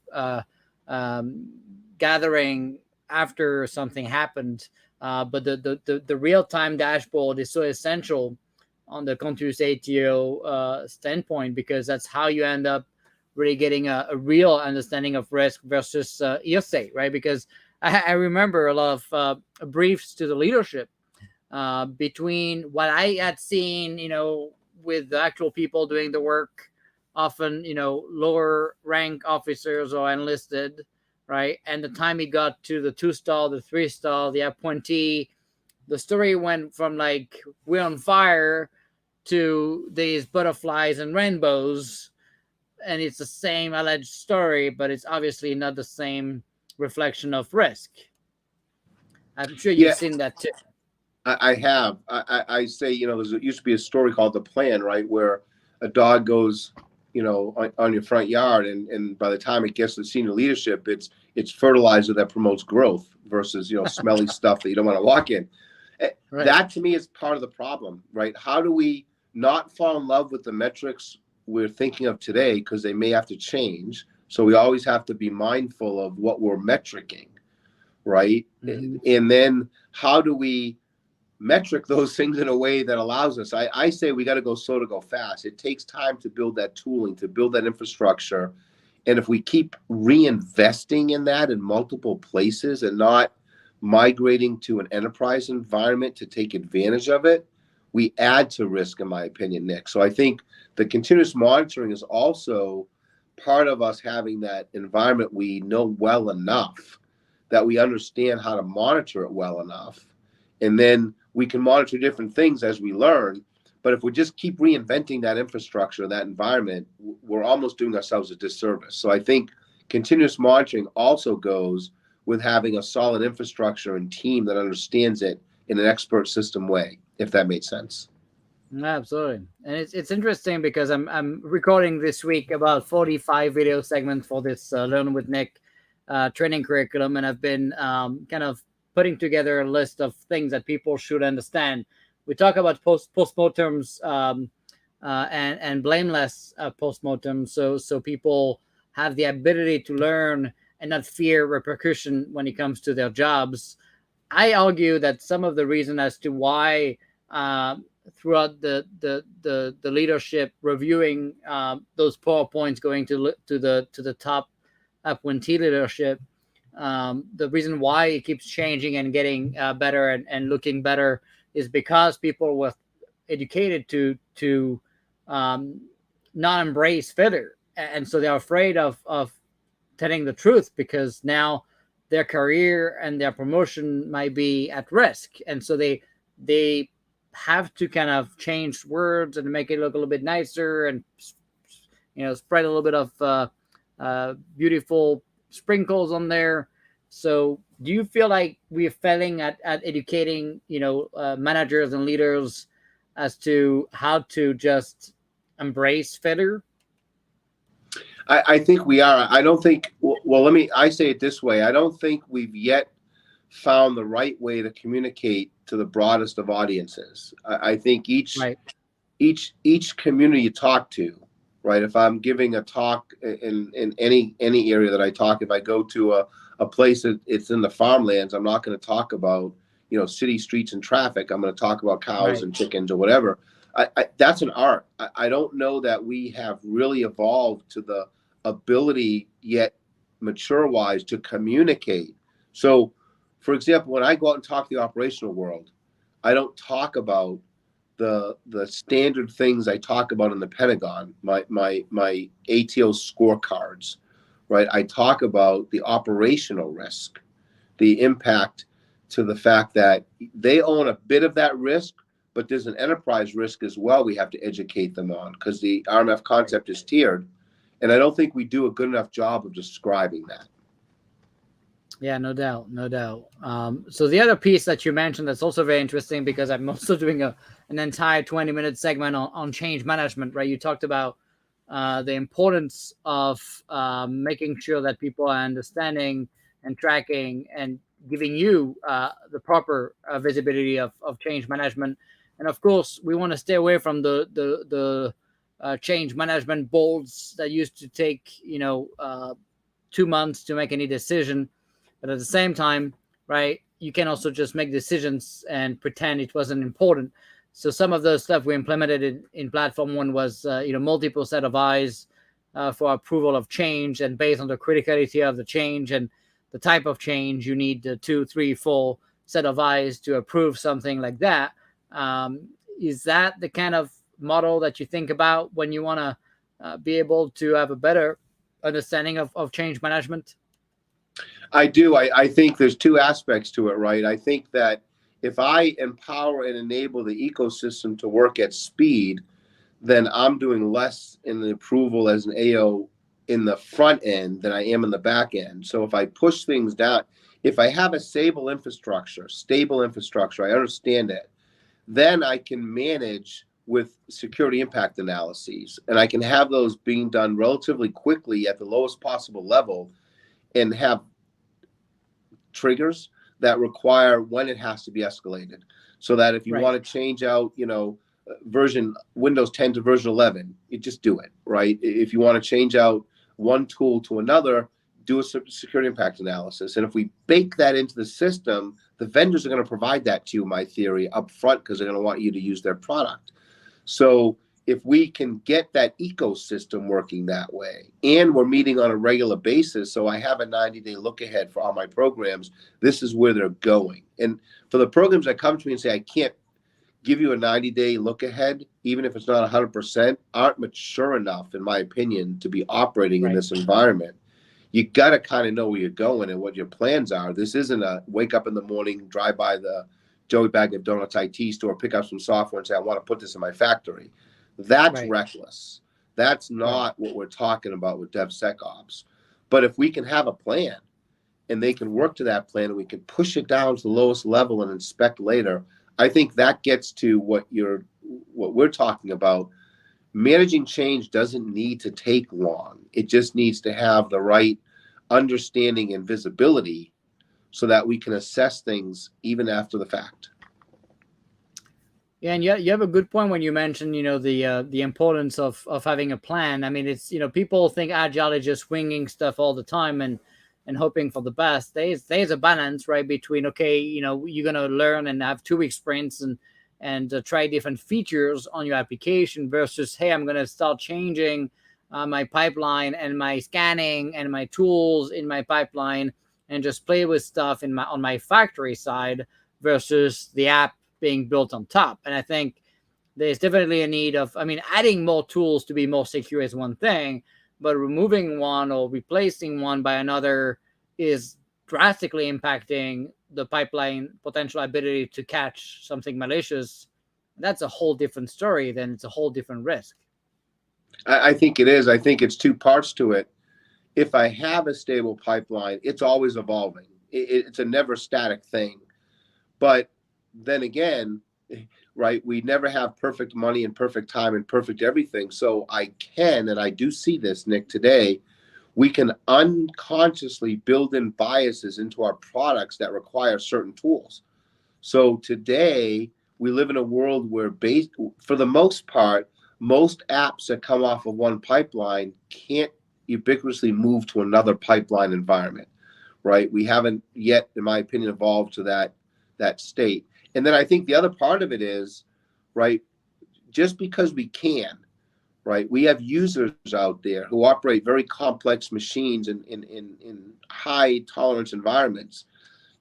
gathering after something happened? But the real-time dashboard is so essential on the Continuous ATO standpoint, because that's how you end up really getting a real understanding of risk versus hearsay, right? Because I remember a lot of briefs to the leadership between what I had seen, with the actual people doing the work, often, lower rank officers or enlisted, right? And the time he got to the 2-star, the 3-star, the appointee, the story went from like, we're on fire, to these butterflies and rainbows. And it's the same alleged story, but it's obviously not the same reflection of risk. I'm sure you've seen that too. I have. I say, there used to be a story called The Plan, right, where a dog goes, on your front yard, and by the time it gets to senior leadership, it's fertilizer that promotes growth versus, smelly stuff that you don't want to walk in. Right. That to me is part of the problem, right? How do we not fall in love with the metrics we're thinking of today, because they may have to change? So we always have to be mindful of what we're metricing, right? Mm-hmm. And then how do we metric those things in a way that allows us? I say we got to go slow to go fast. It takes time to build that tooling, to build that infrastructure. And if we keep reinvesting in that in multiple places and not migrating to an enterprise environment to take advantage of it, we add to risk, in my opinion, Nick. So I think the continuous monitoring is also part of us having that environment we know well enough that we understand how to monitor it well enough. And then we can monitor different things as we learn. But if we just keep reinventing that infrastructure, that environment, we're almost doing ourselves a disservice. So I think continuous monitoring also goes with having a solid infrastructure and team that understands it in an expert system way, if that made sense. Absolutely. And it's interesting because I'm recording this week about 45 video segments for this Learn with Nick training curriculum, and I've been kind of putting together a list of things that people should understand. We talk about postmortems and blameless postmortems, so people have the ability to learn and not fear repercussion when it comes to their jobs. I argue that some of the reason as to why throughout the leadership reviewing those PowerPoints going to the top appointee leadership, the reason why it keeps changing and getting better and looking better is because people were educated to not embrace failure, and so they're afraid of telling the truth, because now their career and their promotion might be at risk, and so they have to kind of change words and make it look a little bit nicer, and spread a little bit of beautiful sprinkles on there. So do you feel like we're failing at educating managers and leaders as to how to just embrace failure? I think we are. I don't think, I say it this way. I don't think we've yet found the right way to communicate to the broadest of audiences. I think each community you talk to, right? If I'm giving a talk in any area that I talk, if I go to a place that it's in the farmlands, I'm not going to talk about, city streets and traffic. I'm going to talk about cows Right. and chickens or whatever. That's an art. I don't know that we have really evolved to the ability yet, mature-wise, to communicate. So, for example, when I go out and talk to the operational world, I don't talk about the standard things I talk about in the Pentagon, my ATO scorecards, right? I talk about the operational risk, the impact to the fact that they own a bit of that risk, but there's an enterprise risk as well we have to educate them on, because the RMF concept is tiered. And I don't think we do a good enough job of describing that. Yeah, no doubt, no doubt. So the other piece that you mentioned that's also very interesting, because I'm also doing an entire 20-minute segment on change management, right? You talked about the importance of making sure that people are understanding and tracking and giving you the proper visibility of change management. And of course, we want to stay away from the change management boards that used to take 2 months to make any decision. But at the same time, right, you can also just make decisions and pretend it wasn't important. So some of the stuff we implemented in platform one was, multiple set of eyes for approval of change, and based on the criticality of the change and the type of change, you need the 2, 3, 4 set of eyes to approve something like that. Is that the kind of model that you think about when you want to be able to have a better understanding of change management? I do. I think there's two aspects to it, right? I think that if I empower and enable the ecosystem to work at speed, then I'm doing less in the approval as an AO in the front end than I am in the back end. So if I push things down, if I have a stable infrastructure, I understand it, then I can manage with security impact analyses, and I can have those being done relatively quickly at the lowest possible level, and have triggers that require when it has to be escalated, so that if you Right. want to change out, version Windows 10 to version 11, you just do it, right? If you want to change out one tool to another, do a security impact analysis. And if we bake that into the system, the vendors are going to provide that to you, my theory, up front, because they're going to want you to use their product. So if we can get that ecosystem working that way, and we're meeting on a regular basis, so I have a 90-day look ahead for all my programs, this is where they're going. And for the programs that come to me and say, I can't give you a 90-day look ahead, even if it's not 100%, aren't mature enough, in my opinion, to be operating in this environment. You got to kind of know where you're going and what your plans are. This isn't a wake up in the morning, drive by the Joey Bag of Donuts IT store, pick up some software and say, I want to put this in my factory. That's reckless. That's not what we're talking about with DevSecOps. But if we can have a plan and they can work to that plan, and we can push it down to the lowest level and inspect later, I think that gets to what we're talking about. Managing change doesn't need to take long. It just needs to have the right understanding and visibility so that we can assess things even after the fact. Yeah, and you have a good point when you mention, the importance of having a plan. I mean, it's, people think agile is just winging stuff all the time and hoping for the best. There's a balance, right, between, okay, you're gonna learn and have 2-week sprints and try different features on your application, versus, hey, I'm gonna start changing my pipeline and my scanning and my tools in my pipeline, and just play with stuff on my factory side versus the app being built on top. And I think there's definitely a need of, adding more tools to be more secure is one thing, but removing one or replacing one by another is drastically impacting the pipeline potential ability to catch something malicious. That's a whole different story. Then it's a whole different risk. I think it is. I think it's two parts to it. If I have a stable pipeline, it's always evolving. It's a never static thing. But then again, right, we never have perfect money and perfect time and perfect everything. So I can, and I do see this, Nick, today, we can unconsciously build in biases into our products that require certain tools. So today, we live in a world where, for the most part, most apps that come off of one pipeline can't ubiquitously move to another pipeline environment, right? We haven't yet, in my opinion, evolved to that state. And then I think the other part of it is, right, just because we can, right, we have users out there who operate very complex machines in high tolerance environments.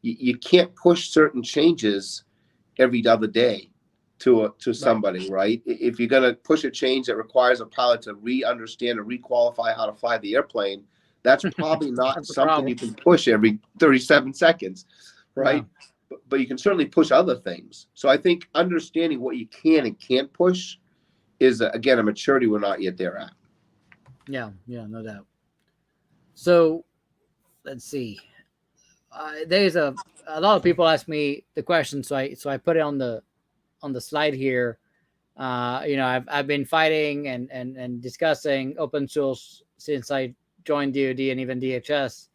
You can't push certain changes every other day to somebody, right? If you're going to push a change that requires a pilot to re-understand or re-qualify how to fly the airplane, that's probably not That's something you can push every 37 seconds, right? No. But you can certainly push other things. So I think understanding what you can and can't push is, again, a maturity we're not yet there at. Yeah, no doubt. So let's see. There's a lot of people ask me the question, so I put it on the slide here. I've been fighting and discussing open source since I joined DoD and even DHS.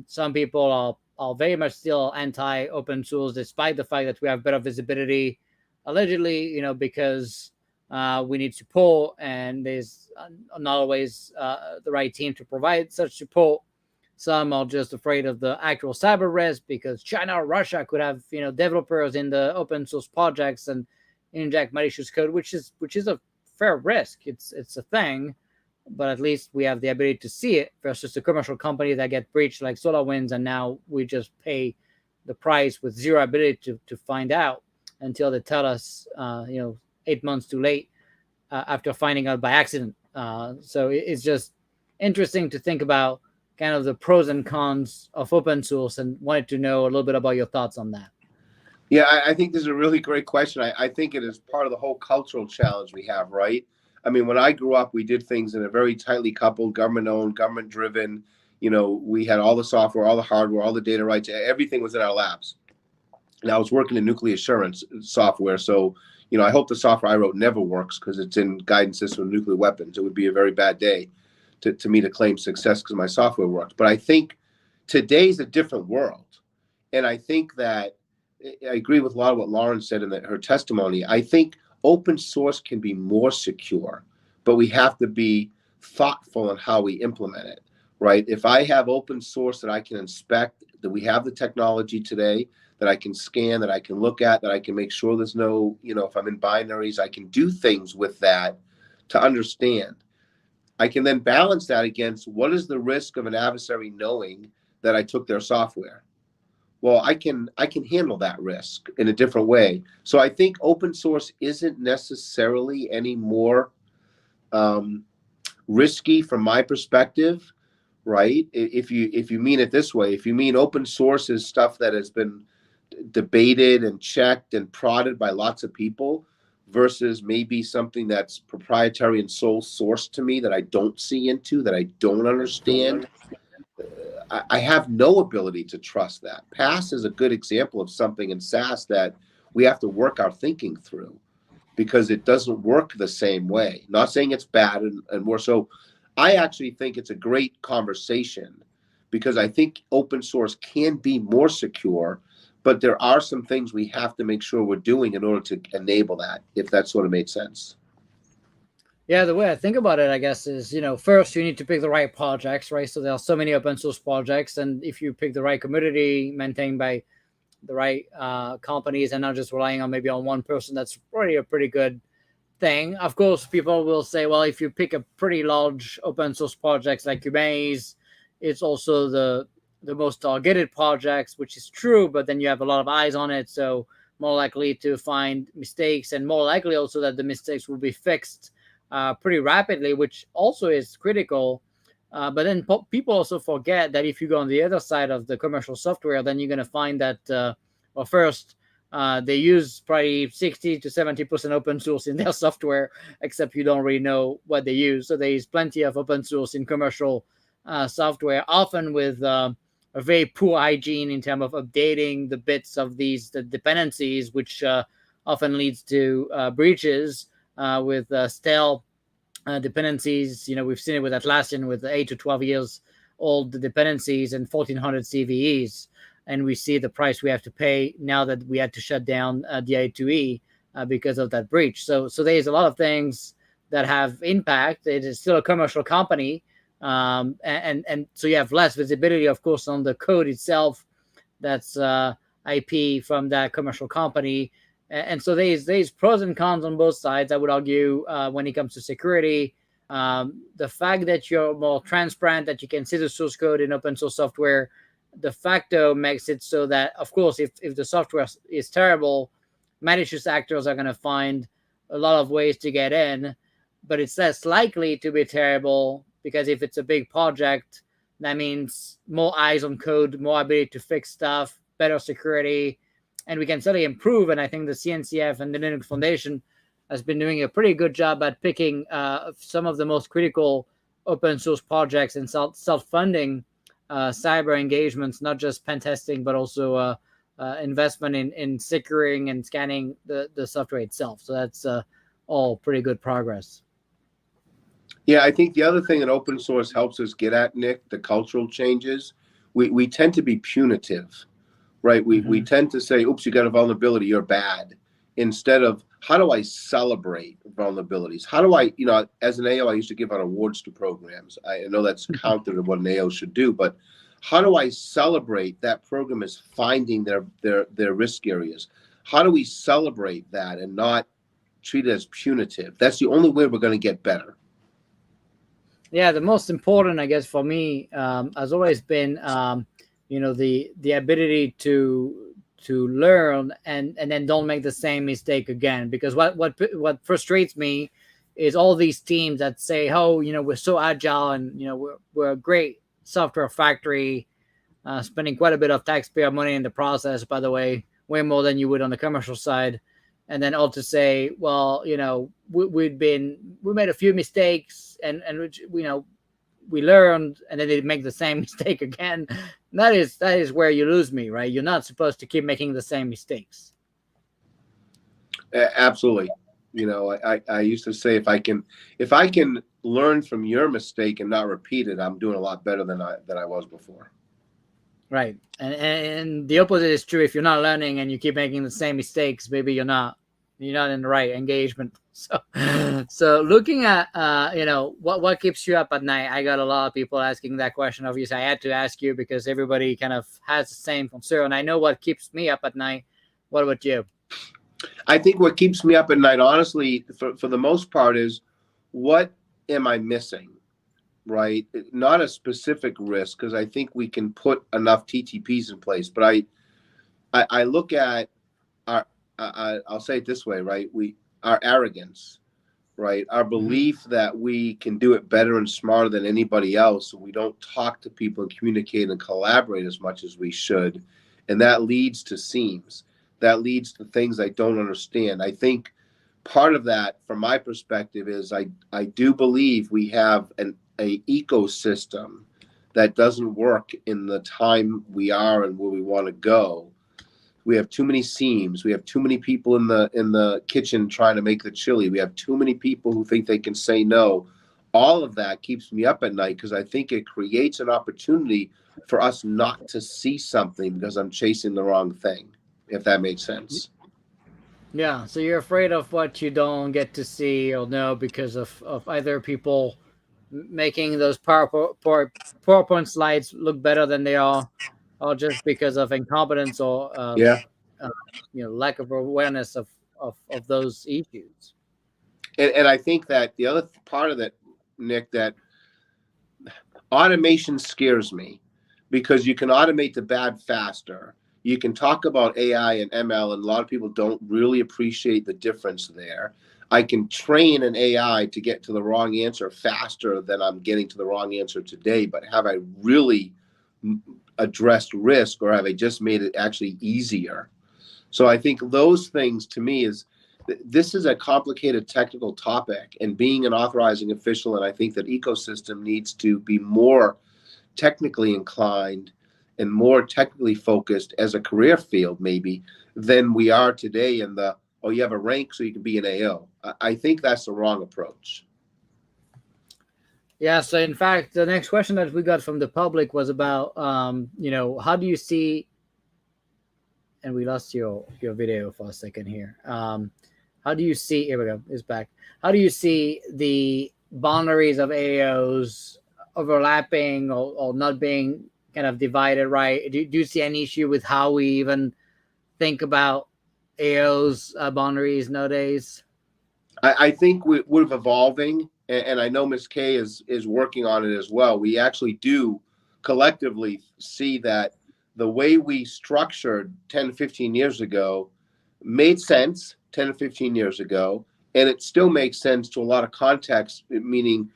Some people are very much still anti open source, despite the fact that we have better visibility, allegedly, because we need support, and there's not always the right team to provide such support. Some are just afraid of the actual cyber risk because China or Russia could have developers in the open source projects and inject malicious code, which is a fair risk. It's a thing, but at least we have the ability to see it versus the commercial company that get breached like SolarWinds, and now we just pay the price with zero ability to find out until they tell us 8 months too late after finding out by accident. So it's just interesting to think about kind of the pros and cons of open source, and wanted to know a little bit about your thoughts on that. Yeah, I think this is a really great question. I think it is part of the whole cultural challenge we have, right? I mean, when I grew up, we did things in a very tightly coupled, government-owned, government-driven, we had all the software, all the hardware, all the data rights, everything was in our labs. And I was working in nuclear assurance software, so, I hope the software I wrote never works because it's in guidance system of nuclear weapons. It would be a very bad day to me to claim success because my software works. But I think today's a different world. And I think that I agree with a lot of what Lauren said in her testimony. I think open source can be more secure, but we have to be thoughtful in how we implement it, right? If I have open source that I can inspect, that we have the technology today that I can scan, that I can look at, that I can make sure there's no, if I'm in binaries, I can do things with that to understand. I can then balance that against what is the risk of an adversary knowing that I took their software. Well, I can handle that risk in a different way. So I think open source isn't necessarily any more risky from my perspective, right? If you mean it this way, if you mean open source is stuff that has been debated and checked and prodded by lots of people versus maybe something that's proprietary and sole source to me that I don't see into, that I don't understand, I have no ability to trust that. PASS is a good example of something in SaaS that we have to work our thinking through because it doesn't work the same way. Not saying it's bad and more so. I actually think it's a great conversation because I think open source can be more secure, but there are some things we have to make sure we're doing in order to enable that, if that sort of made sense. Yeah, the way I think about it, I guess, is, first you need to pick the right projects, right? So there are so many open source projects, and if you pick the right community maintained by the right companies and not just relying on maybe on one person, that's already a pretty good thing. Of course, people will say, well, if you pick a pretty large open source projects like EMASS, it's also the most targeted projects, which is true, but then you have a lot of eyes on it, so more likely to find mistakes, and more likely also that the mistakes will be fixed pretty rapidly, which also is critical. But then people also forget that if you go on the other side of the commercial software, then you're going to find that, first, they use probably 60 to 70% open source in their software, except you don't really know what they use. So there is plenty of open source in commercial software, often with a very poor hygiene in terms of updating the bits of the dependencies, which often leads to breaches with stale dependencies. We've seen it with Atlassian with 8 to 12 years old dependencies and 1,400 CVEs. And we see the price we have to pay now that we had to shut down the I2E because of that breach. So there's a lot of things that have impact. It is still a commercial company, and so you have less visibility, of course, on the code itself. That's IP from that commercial company, and so there's pros and cons on both sides. I would argue when it comes to security. The fact that you're more transparent, that you can see the source code in open source software, de facto makes it so that, of course, if the software is terrible, malicious actors are going to find a lot of ways to get in, but it's less likely to be terrible because if it's a big project, that means more eyes on code, more ability to fix stuff, better security, and we can certainly improve. And I think the CNCF and the Linux Foundation has been doing a pretty good job at picking some of the most critical open source projects and self-funding cyber engagements, not just pen testing, but also investment in securing and scanning the software itself. So that's all pretty good progress. Yeah, I think the other thing that open source helps us get at, Nick, the cultural changes, we tend to be punitive, right? We tend to say, oops, you got a vulnerability, you're bad, instead of how do I celebrate vulnerabilities? How do I, as an AO, I used to give out awards to programs. I know that's counter to what an AO should do, but how do I celebrate that program is finding their risk areas? How do we celebrate that and not treat it as punitive? That's the only way we're going to get better. Yeah, the most important, I guess, for me has always been, the ability to learn and then don't make the same mistake again. Because what frustrates me is all these teams that say, oh, we're so agile and we're a great software factory, spending quite a bit of taxpayer money in the process, by the way, way more than you would on the commercial side. And then all to say, well, we made a few mistakes and we learned, and then they make the same mistake again. That is where you lose me, right? You're not supposed to keep making the same mistakes. Absolutely. I used to say if I can learn from your mistake and not repeat it, I'm doing a lot better than I was before. Right. And the opposite is true. If you're not learning and you keep making the same mistakes, maybe you're not in the right engagement. So looking at what keeps you up at night, I got a lot of people asking that question. Obviously, I had to ask you because everybody kind of has the same concern. I know what keeps me up at night. What about you? I think what keeps me up at night, honestly, for the most part, is what am I missing? Right? Not a specific risk, because I think we can put enough TTPs in place. But I look at I'll say it this way, right? Our arrogance, right? Our belief that we can do it better and smarter than anybody else. So we don't talk to people and communicate and collaborate as much as we should. And that leads to seams. That leads to things I don't understand. I think part of that, from my perspective, is I do believe we have an ecosystem that doesn't work in the time we are and where we want to go. We have too many seams. We have too many people in the kitchen trying to make the chili. We have too many people who think they can say no. All of that keeps me up at night because I think it creates an opportunity for us not to see something because I'm chasing the wrong thing, if that makes sense. Yeah, so you're afraid of what you don't get to see or know because of either people making those PowerPoint slides look better than they are, or just because of incompetence or lack of awareness of those issues. And I think that the other part of that, Nick, that automation scares me because you can automate the bad faster. You can talk about AI and ML, and a lot of people don't really appreciate the difference there. I can train an AI to get to the wrong answer faster than I'm getting to the wrong answer today, but have I really addressed risk, or have I just made it actually easier? So I think those things, to me, this is a complicated technical topic, and being an authorizing official, and I think that ecosystem needs to be more technically inclined and more technically focused as a career field, maybe, than we are today in the, oh, you have a rank so you can be an AO. I think that's the wrong approach. Yeah, so in fact, the next question that we got from the public was about, how do you see, and we lost your video for a second here. how do you see, here we go, it's back. How do you see the boundaries of AOs overlapping or not being kind of divided, right? Do you see any issue with how we even think about AOs boundaries nowadays? I think we're evolving, and I know Ms. K is working on it as well. We actually do collectively see that the way we structured 10 15 years ago made sense 10 or 15 years ago, and it still makes sense to a lot of context, meaning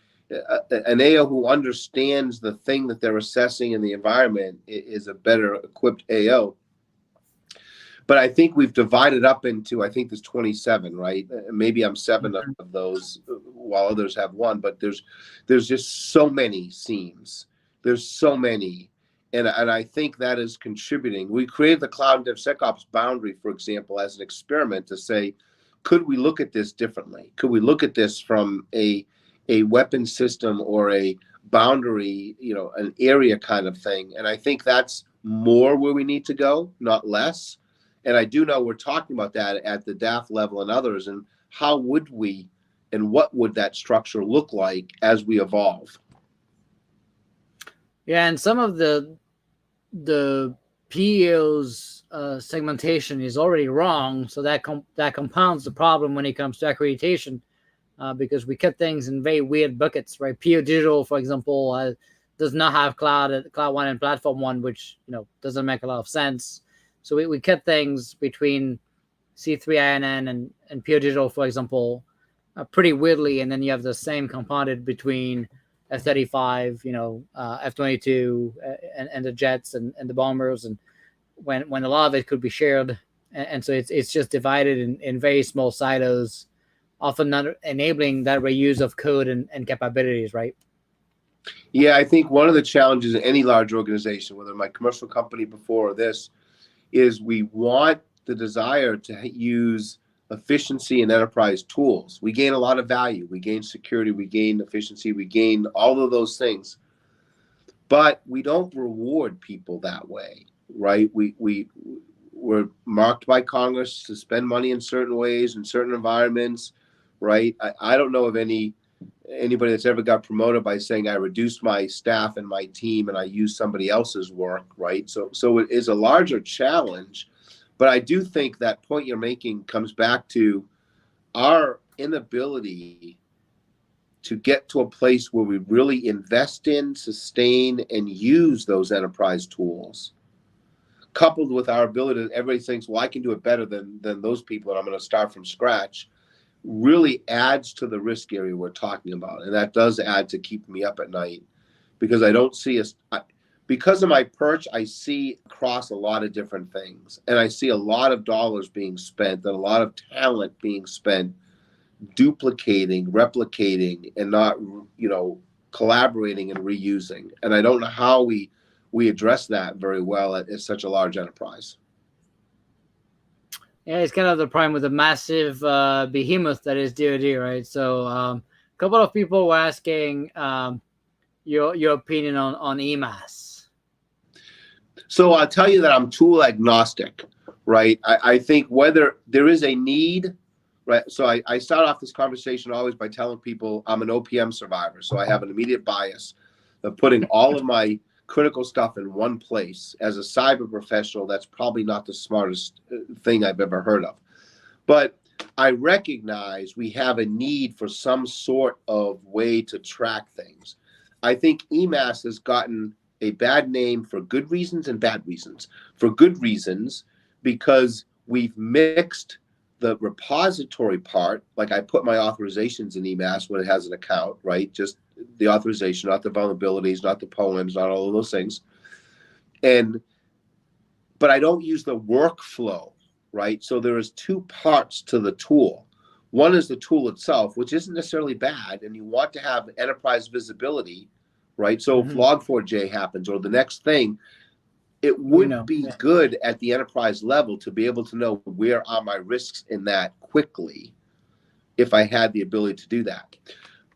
an AO who understands the thing that they're assessing in the environment is a better equipped AO. But I think we've divided up into, I think there's 27, right? Maybe I'm 7 of those, while others have 1. But there's just so many seams. There's so many, and I think that is contributing. We created the cloud DevSecOps boundary, for example, as an experiment to say, could we look at this differently? Could we look at this from a weapon system or a boundary, an area kind of thing? And I think that's more where we need to go, not less. And I do know we're talking about that at the DAF level and others, and how would we and what would that structure look like as we evolve? Yeah, and some of the PEO's segmentation is already wrong, so that compounds the problem when it comes to accreditation, because we cut things in very weird buckets, right? PEO Digital, for example, does not have Cloud 1 and Platform 1, which doesn't make a lot of sense. So we cut things between C3INN and PEO Digital, for example, pretty weirdly, and then you have the same compounded between F-35, F-22, and the jets and the bombers, and when a lot of it could be shared, and so it's just divided in very small silos, often not enabling that reuse of code and capabilities, right? Yeah, I think one of the challenges in any large organization, whether my commercial company before or this, is we want the desire to use efficiency and enterprise tools. We gain a lot of value. We gain security, we gain efficiency, we gain all of those things. But we don't reward people that way, right? We're marked by Congress to spend money in certain ways, in certain environments, right? I don't know of anybody that's ever got promoted by saying I reduced my staff and my team and I used somebody else's work, right? So it is a larger challenge, but I do think that point you're making comes back to our inability to get to a place where we really invest in, sustain, and use those enterprise tools, coupled with our ability that everybody thinks, well, I can do it better than those people and I'm going to start from scratch, really adds to the risk area we're talking about. And that does add to keep me up at night, because I don't see us, because of my perch, I see across a lot of different things. And I see a lot of dollars being spent and a lot of talent being spent duplicating, replicating, and not, collaborating and reusing. And I don't know how we address that very well at such a large enterprise. Yeah, it's kind of the problem with the massive behemoth that is DoD, right? So a couple of people were asking your opinion on EMASS. So I'll tell you that I'm tool agnostic, right? I think whether there is a need, right? So I start off this conversation always by telling people I'm an OPM survivor. So I have an immediate bias of putting all of my critical stuff in one place. As a cyber professional, that's probably not the smartest thing I've ever heard of. But I recognize we have a need for some sort of way to track things. I think EMASS has gotten a bad name for good reasons and bad reasons. For good reasons, because we've mixed the repository part, like I put my authorizations in EMASS when it has an account, right? Just the authorization, not the vulnerabilities, not the poems, not all of those things. But I don't use the workflow, right? So there is 2 parts to the tool. One is the tool itself, which isn't necessarily bad, and you want to have enterprise visibility, right? So if Log4j happens or the next thing, it would be good at the enterprise level to be able to know where are my risks in that quickly if I had the ability to do that.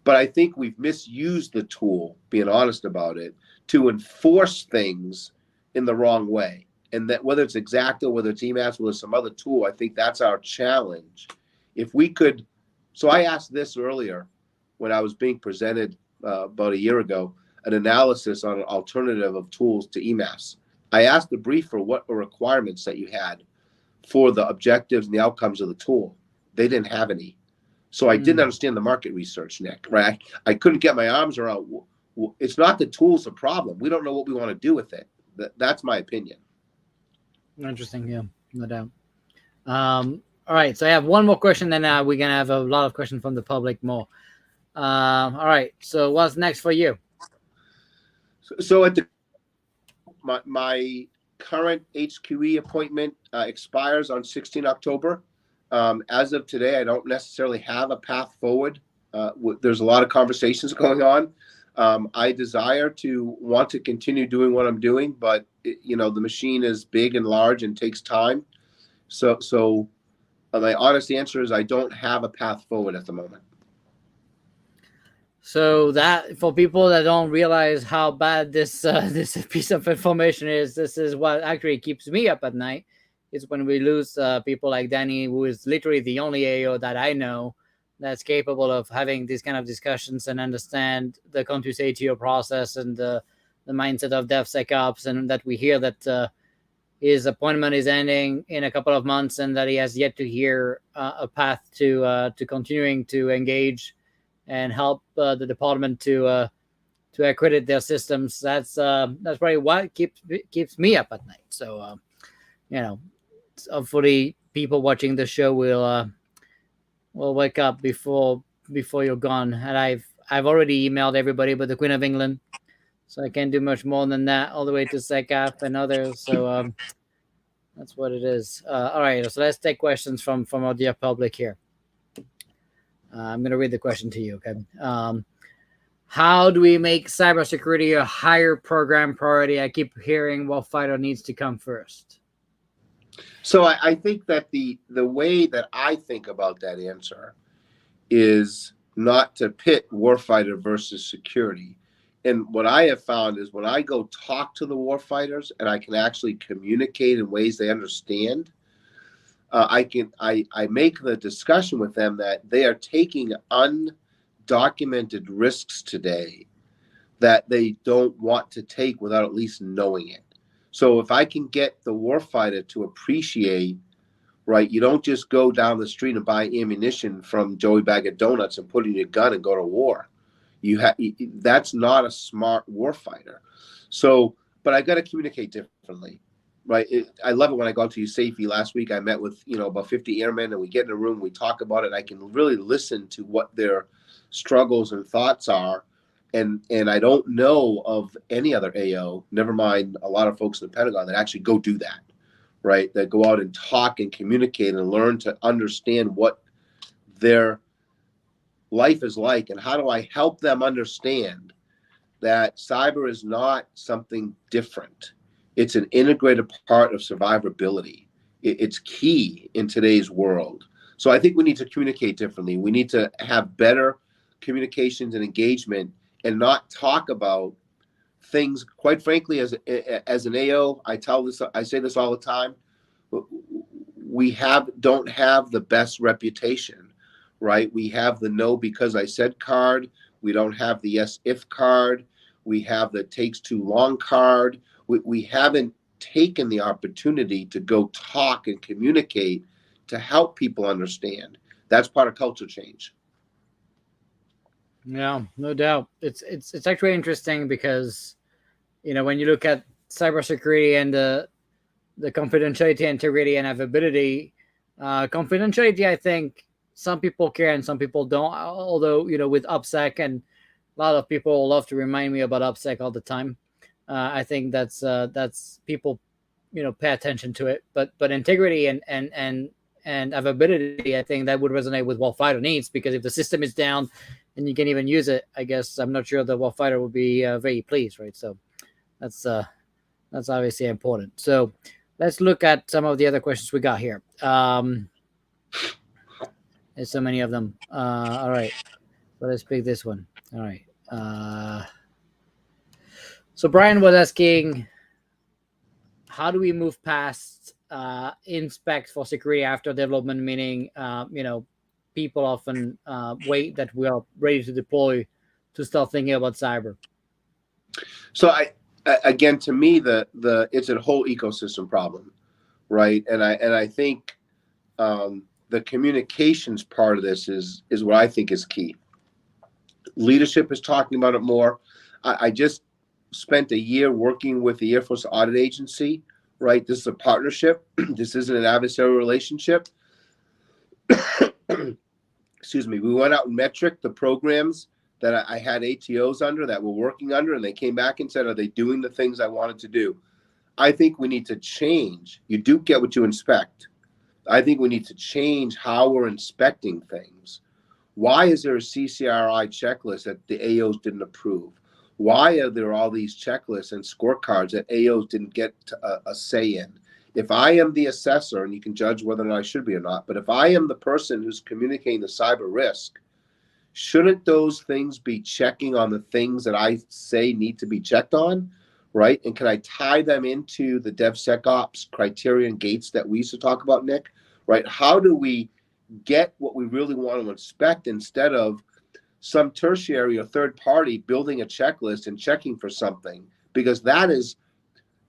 But I think we've misused the tool, being honest about it, to enforce things in the wrong way. And that whether it's Exacta, whether it's EMASS, whether it's some other tool, I think that's our challenge, If we could, so I asked this earlier when I was being presented about a year ago, an analysis on an alternative of tools to EMASS. I asked the brief for what were requirements that you had for the objectives and the outcomes of the tool. They didn't have any. So I didn't understand the market research, Nick, right? I couldn't get my arms around. It's not the tool's the problem. We don't know what we want to do with it. That's my opinion. Interesting, yeah, no doubt. All right, so I have one more question, then we're going to have a lot of questions from the public more. All right, so what's next for you? So at my current HQE appointment expires on 16 October. As of today, I don't necessarily have a path forward. There's a lot of conversations going on. I desire to want to continue doing what I'm doing, but the machine is big and large and takes time. So my honest answer is I don't have a path forward at the moment. So that, for people that don't realize how bad this piece of information is, this is what actually keeps me up at night. Is when we lose people like Danny, who is literally the only AO that I know that's capable of having these kind of discussions and understand the Continuous ATO process and the mindset of DevSecOps, and that we hear that his appointment is ending in a couple of months and that he has yet to hear a path to continuing to engage and help the department to accredit their systems. That's probably what keeps me up at night. So hopefully people watching the show will wake up before you're gone. And I've already emailed everybody but the Queen of England, so I can't do much more than that, all the way to SecOp and others. So that's what it is. All right, so let's take questions from our dear public here. I'm going to read the question to you, okay? How do we make cybersecurity a higher program priority? I keep hearing warfighter needs to come first. So I think that the way that I think about that answer is not to pit warfighter versus security. And what I have found is when I go talk to the warfighters and I can actually communicate in ways they understand, I make the discussion with them that they are taking undocumented risks today that they don't want to take without at least knowing it. So if I can get the warfighter to appreciate, right, you don't just go down the street and buy ammunition from Joey Bag of Donuts and put in your gun and go to war. That's not a smart warfighter. So, but I got to communicate differently. Right. I love it when I go out to USAFE. Last week, I met with, about 50 airmen, and we get in a room, we talk about it. And I can really listen to what their struggles and thoughts are. And I don't know of any other AO, never mind a lot of folks in the Pentagon, that actually go do that, right? That go out and talk and communicate and learn to understand what their life is like and how do I help them understand that cyber is not something different. It's an integrated part of survivability. It's key in today's world. So I think we need to communicate differently. We need to have better communications and engagement and not talk about things. Quite frankly, as an AO, I say this all the time. We don't have the best reputation, right? We have the no because I said card. We don't have the yes if card. We have the takes too long card. We haven't taken the opportunity to go talk and communicate to help people understand. That's part of culture change. Yeah, no doubt. It's actually interesting because, when you look at cybersecurity and the confidentiality, integrity, and availability, confidentiality, I think some people care and some people don't. Although, with OPSEC, and a lot of people love to remind me about OPSEC all the time. I think that's people, pay attention to it. But integrity and availability, I think that would resonate with warfighter needs, because if the system is down and you can't even use it, I guess I'm not sure the warfighter would be very pleased, right? So that's obviously important. So let's look at some of the other questions we got here. There's so many of them. All right, so let's pick this one. All right. So Brian was asking, how do we move past inspect for security after development? Meaning, people often wait that we are ready to deploy to start thinking about cyber? So again, to me, it's a whole ecosystem problem, right? And I think the communications part of this is what I think is key. Leadership is talking about it more. I just spent a year working with the Air Force Audit Agency, right? This is a partnership. This isn't an adversarial relationship. Excuse me. We went out and metric the programs that I had ATOs under, that we're working under, and they came back and said, are they doing the things I wanted to do? I think we need to change. You do get what you inspect. I think we need to change how we're inspecting things. Why is there a CCRI checklist that the AOs didn't approve? Why are there all these checklists and scorecards that AOs didn't get a say in? If I am the assessor, and you can judge whether or not I should be or not, but if I am the person who's communicating the cyber risk, shouldn't those things be checking on the things that I say need to be checked on, right? And can I tie them into the DevSecOps criteria and gates that we used to talk about, Nick, right? How do we get what we really want to inspect instead of some tertiary or third party building a checklist and checking for something? Because that is,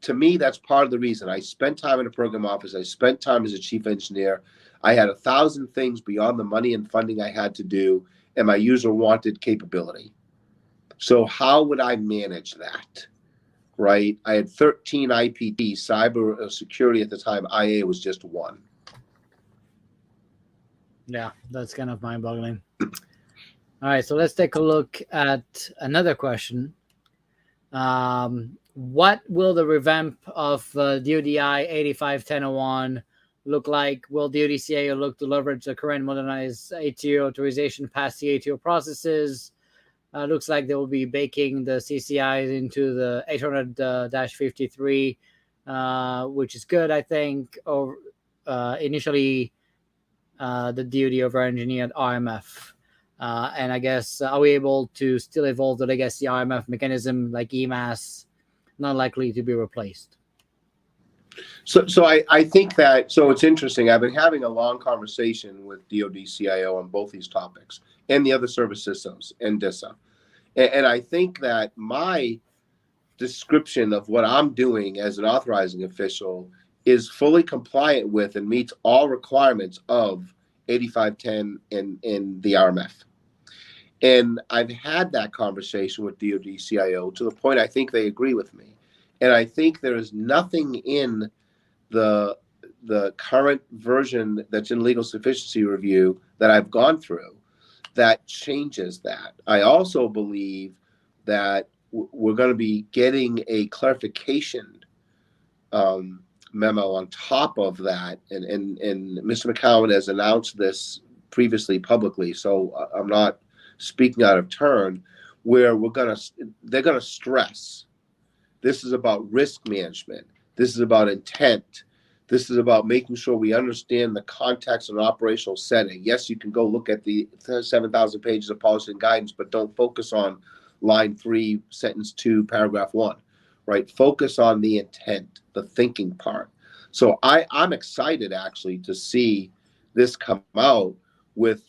to me, that's part of the reason. I spent time in a program office. I spent time as a chief engineer. I had 1,000 things beyond the money and funding I had to do, and my user wanted capability. So how would I manage that, right? I had 13 IPT, cyber security at the time. IA was just one. Yeah, that's kind of mind-boggling. All right, so let's take a look at another question. What will the revamp of DoDI 85-1001 look like? Will DoD-CIO look to leverage the current modernized ATO authorization past the ATO processes? Looks like they will be baking the CCIs into the 800-53, which is good, I think. Or initially, the DoD over-engineered RMF. And I guess, are we able to still evolve the legacy RMF mechanism like EMASS, not likely to be replaced? So I think that, so it's interesting. I've been having a long conversation with DoD CIO on both these topics and the other service systems and DISA. And I think that my description of what I'm doing as an authorizing official is fully compliant with and meets all requirements of 8510 and the RMF. And I've had that conversation with DoD CIO to the point I think they agree with me. And I think there is nothing in the current version that's in legal sufficiency review that I've gone through that changes that. I also believe that we're going to be getting a clarification memo on top of that, and Mr. McCowan has announced this previously publicly, so I'm not speaking out of turn, where they're gonna stress this is about risk management, this is about intent, this is about making sure we understand the context and operational setting. Yes, you can go look at the 7,000 pages of policy and guidance, but don't focus on line 3, sentence 2, paragraph 1, right? Focus on the intent, the thinking part. So I'm excited actually to see this come out with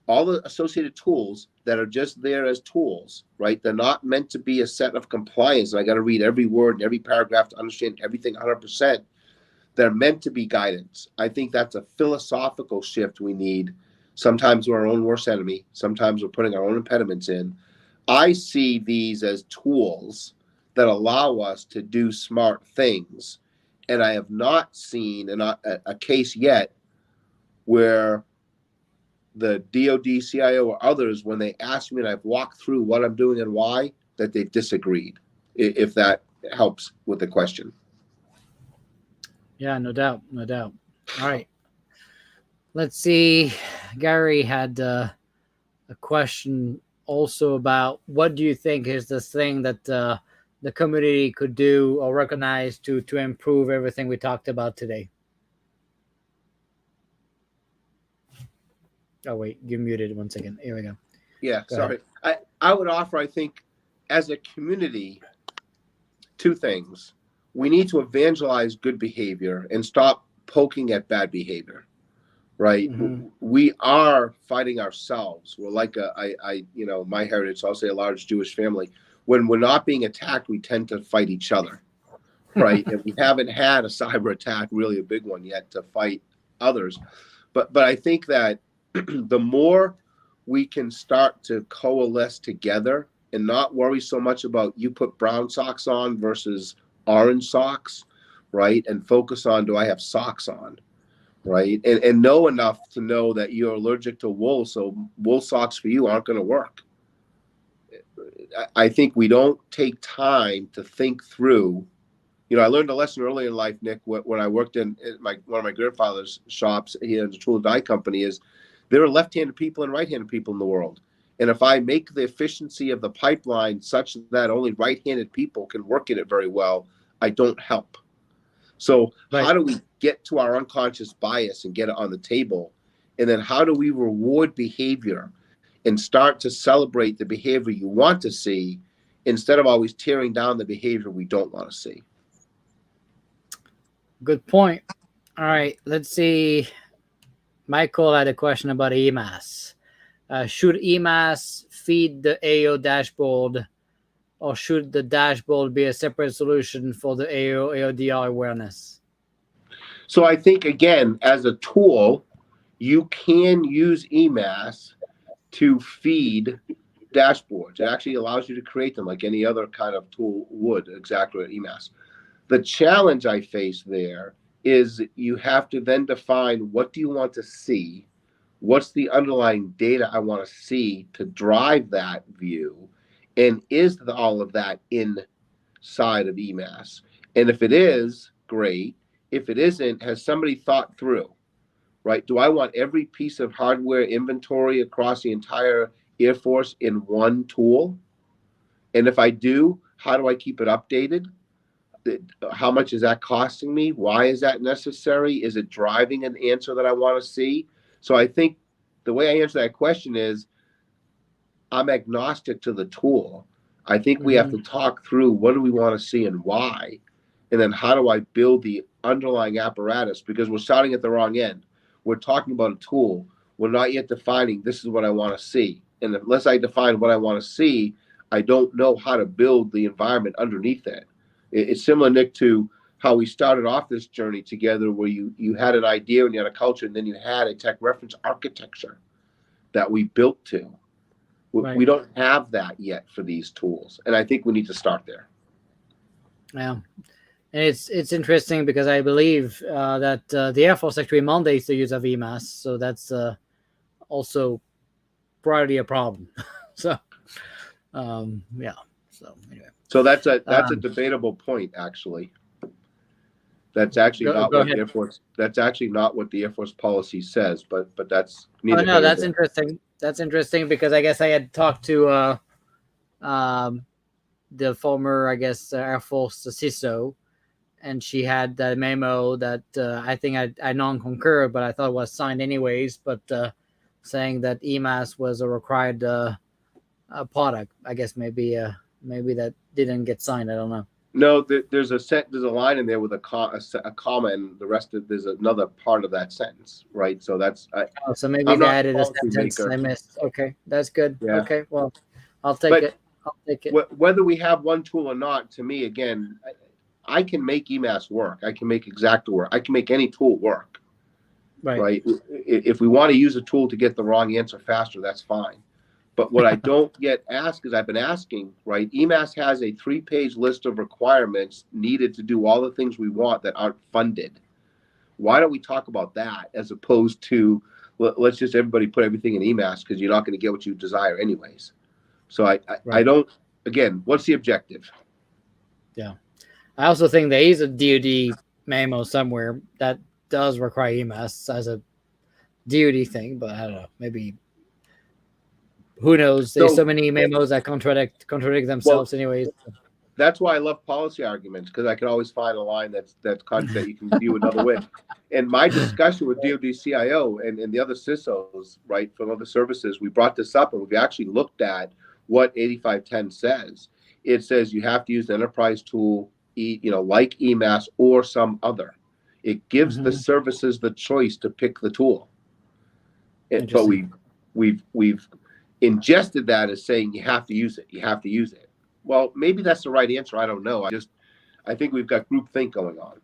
all the associated tools that are just there as tools, right? They're not meant to be a set of compliance. I got to read every word and every paragraph to understand everything 100%. They're meant to be guidance. I think that's a philosophical shift we need. Sometimes we're our own worst enemy. Sometimes we're putting our own impediments in. I see these as tools that allow us to do smart things. And I have not seen a case yet where the DoD CIO or others, when they ask me and I've walked through what I'm doing and why, that they've disagreed, if that helps with the question. Yeah, no doubt. All right. Let's see. Gary had a question also about what do you think is the thing that the community could do or recognize to improve everything we talked about today? Oh, wait, you're muted. 1 second. Here we go. Yeah, Go sorry. I would offer, I think, as a community, 2 things. We need to evangelize good behavior and stop poking at bad behavior, right? Mm-hmm. We are fighting ourselves. We're like my heritage, so I'll say a large Jewish family. When we're not being attacked, we tend to fight each other, right? And we haven't had a cyber attack, really a big one yet, to fight others. But I think that the more we can start to coalesce together and not worry so much about you put brown socks on versus orange socks, right? And focus on, do I have socks on? Right. And know enough to know that you're allergic to wool. So wool socks for you aren't going to work. I think we don't take time to think through. I learned a lesson early in life, Nick, when I worked in one of my grandfather's shops. He had a tool and die company. Is there are left-handed people and right-handed people in the world. And if I make the efficiency of the pipeline such that only right-handed people can work in it very well, I don't help. So Right. how do we get to our unconscious bias and get it on the table? And then how do we reward behavior and start to celebrate the behavior you want to see instead of always tearing down the behavior we don't want to see? Good point. All right, let's see. Michael had a question about EMASS. Should EMASS feed the AO dashboard, or should the dashboard be a separate solution for the AO AODR awareness? So I think, again, as a tool, you can use EMASS to feed dashboards. It actually allows you to create them like any other kind of tool would, exactly at EMASS. The challenge I face there is you have to then define, what do you want to see? What's the underlying data I want to see to drive that view? And is all of that inside of EMASS? And if it is, great. If it isn't, has somebody thought through, right? Do I want every piece of hardware inventory across the entire Air Force in one tool? And if I do, how do I keep it updated? How much is that costing me? Why is that necessary? Is it driving an answer that I want to see? So I think the way I answer that question is, I'm agnostic to the tool. I think we have to talk through, what do we want to see and why? And then how do I build the underlying apparatus? Because we're starting at the wrong end. We're talking about a tool. We're not yet defining, this is what I want to see. And unless I define what I want to see, I don't know how to build the environment underneath it. It's similar, Nick, to how we started off this journey together, where you had an idea and you had a culture, and then you had a tech reference architecture that we built to. Right. We don't have that yet for these tools, and I think we need to start there. Yeah, and it's interesting because I believe that the Air Force actually mandates the use of EMASS, so that's also probably a problem. So, yeah. So anyway. So that's a debatable point, actually. That's actually not what the Air Force. That's actually not what the Air Force policy says. But that's neither. Oh no, that's interesting. That's interesting because I guess I had talked to the former, I guess, Air Force CISO, and she had that memo that I think I non-concurred, but I thought was signed anyways. But saying that EMASS was a required product. I guess maybe that didn't get signed. I don't know. No, there's a line in there with a comma, and the rest of there's another part of that sentence, right? So that's so maybe they added a sentence I missed. Okay, that's good. Yeah. Okay, well, I'll take it. I'll take it. Whether we have one tool or not, to me, again, I can make EMASS work. I can make Exacta work. I can make any tool work. Right. If we want to use a tool to get the wrong answer faster, that's fine. But what I don't get asked is, I've been asking, right? EMASS has a 3-page list of requirements needed to do all the things we want that aren't funded. Why don't we talk about that as opposed to, let's just everybody put everything in EMASS, because you're not going to get what you desire anyways. So I don't, again, what's the objective? Yeah. I also think there is a DoD memo somewhere that does require EMASS as a DoD thing, but I don't know, maybe. Who knows? There's so many memos that contradict themselves, anyways. That's why I love policy arguments, because I can always find a line that you can view another way. And my discussion with DoD CIO and the other CISOs, right, from other services, we brought this up, and we actually looked at what 8510 says. It says you have to use an enterprise tool, like EMASS or some other. It gives the services the choice to pick the tool. But we've ingested that as saying you have to use it. You have to use it. Well, maybe that's the right answer. I don't know. I think we've got groupthink going on.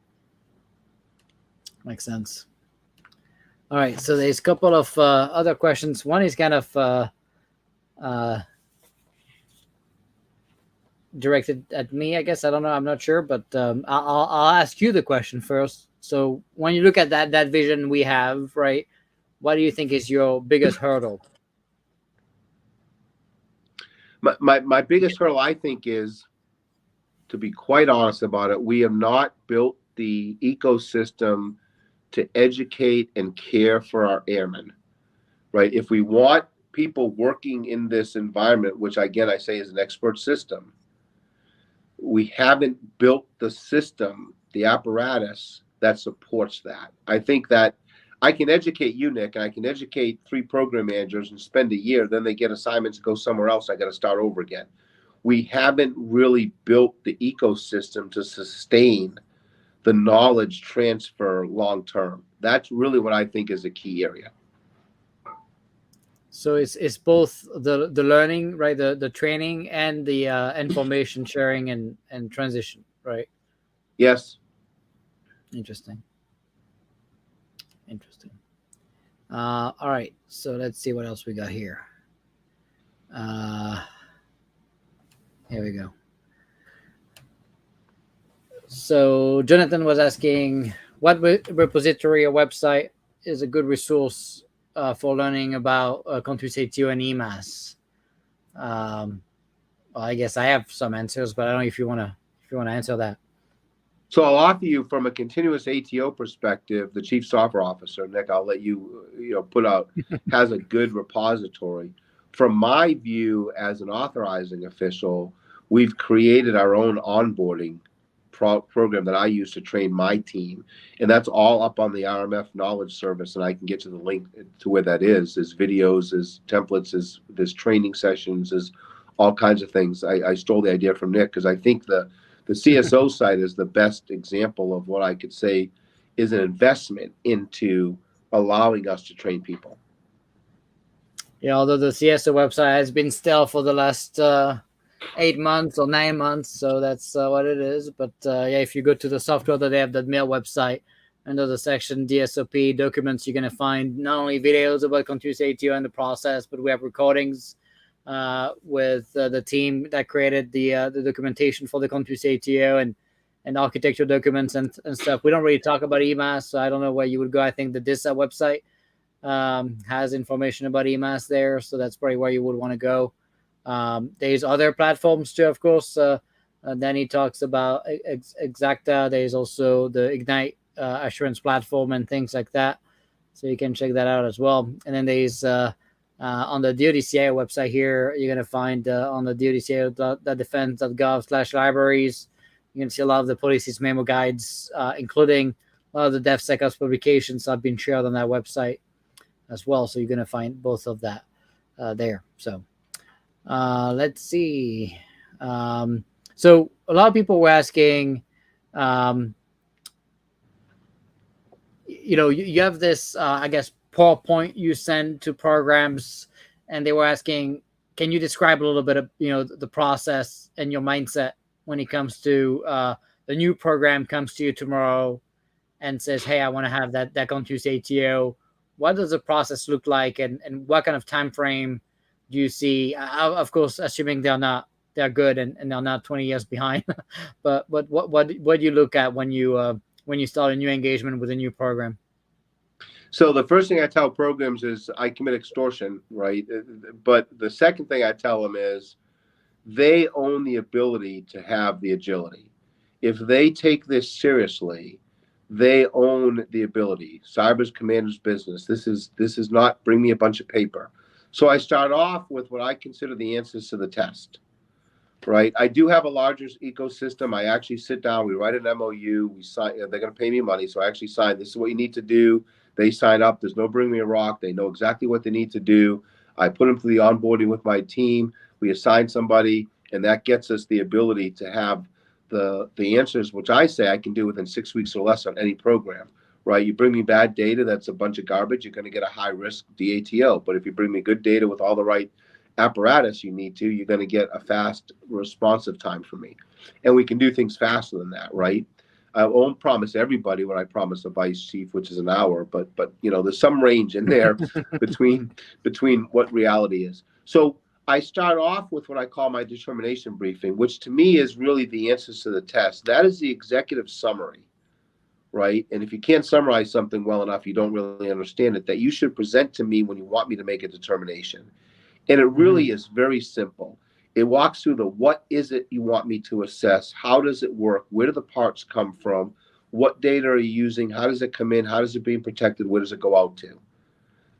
Makes sense. All right. So there's a couple of other questions. One is kind of directed at me, I guess. I don't know. I'm not sure, but I'll ask you the question first. So when you look at that vision we have, right, what do you think is your biggest hurdle? My biggest hurdle, I think, is, to be quite honest about it, we have not built the ecosystem to educate and care for our airmen, right? If we want people working in this environment, which again I say is an expert system, we haven't built the system, the apparatus that supports that. I think that I can educate you, Nick, and I can educate 3 program managers and spend a year, then they get assignments to go somewhere else. I got to start over again. We haven't really built the ecosystem to sustain the knowledge transfer long term. That's really what I think is a key area. So it's both the learning, right, the training, and the information sharing and transition, right? Yes. Interesting. All right. So let's see what else we got here. Here we go. So Jonathan was asking, what repository or website is a good resource for learning about Continuous ATO and EMASS? Well, I guess I have some answers, but I don't know if you want to answer that. So I'll offer you from a continuous ATO perspective, the chief software officer, Nick, I'll let you, put out, has a good repository. From my view as an authorizing official, we've created our own onboarding program that I use to train my team. And that's all up on the RMF knowledge service. And I can get to the link to where that is. There's videos, there's templates, there's training sessions, there's all kinds of things. I stole the idea from Nick because I think the CSO site is the best example of what I could say is an investment into allowing us to train people. Yeah, although the CSO website has been still for the last 8 months or 9 months, so that's what it is. But yeah, if you go to the software.dev.mail website, under the section DSOP documents, you're going to find not only videos about Continuous ATO and the process, but we have recordings with the team that created the documentation for the Continuous ATO and architecture documents and stuff. We don't really talk about EMASS, so I don't know where you would go. I think the DISA website has information about EMASS there, so that's probably where you would want to go. There's other platforms too, of course. Danny talks about Exacta. There's also the Ignite assurance platform and things like that, so you can check that out as well. And then there's on the DoD-CIO website here, you're going to find on the DoD-CIO.defense.gov/libraries, you can see a lot of the policy's memo guides, including a lot of the DevSecOps publications that have been shared on that website as well. So you're going to find both of that there. So let's see. So a lot of people were asking, you have this, I guess, PowerPoint you send to programs, and they were asking, can you describe a little bit of the process and your mindset when it comes to the new program comes to you tomorrow and says, hey, I want to have that Continuous ATO. What does the process look like, and what kind of time frame do you see? Of course, assuming they're good and they're not 20 years behind. but what do you look at when you start a new engagement with a new program? So the first thing I tell programs is I commit extortion, right? But the second thing I tell them is they own the ability to have the agility. If they take this seriously, they own the ability. Cyber's commander's business. This is not bring me a bunch of paper. So I start off with what I consider the answers to the test, right? I do have a larger ecosystem. I actually sit down, we write an MOU, we sign, they're going to pay me money. So I actually sign, this is what you need to do. They sign up. There's no bring me a rock. They know exactly what they need to do. I put them through the onboarding with my team. We assign somebody, and that gets us the ability to have the answers, which I say I can do within 6 weeks or less on any program, right? You bring me bad data that's a bunch of garbage, you're going to get a high risk DATO. But if you bring me good data with all the right apparatus you need to, you're going to get a fast responsive time from me. And we can do things faster than that, right? I won't promise everybody what I promise a vice chief, which is an hour, but there's some range in there between what reality is. So I start off with what I call my determination briefing, which to me is really the answers to the test. That is the executive summary, right? And if you can't summarize something well enough, you don't really understand it, that you should present to me when you want me to make a determination. And it really is very simple. It walks through the what is it you want me to assess? How does it work? Where do the parts come from? What data are you using? How does it come in? How does it being protected? Where does it go out to?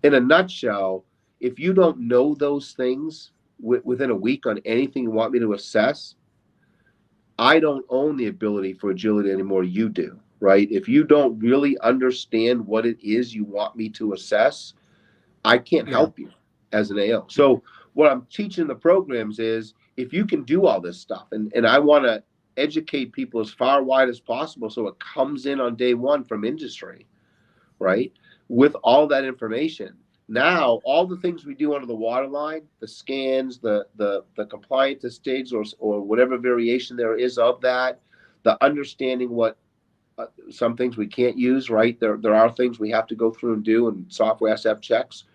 In a nutshell, if you don't know those things within a week on anything you want me to assess, I don't own the ability for agility anymore. You do, right? If you don't really understand what it is you want me to assess, I can't help you as an AO. So what I'm teaching the programs is, if you can do all this stuff, and I want to educate people as far wide as possible so it comes in on day one from industry, right? With all that information. Now, all the things we do under the waterline, the scans, the compliance stage or whatever variation there is of that, the understanding what some things we can't use, right? There are things we have to go through and do, and software has to have checks.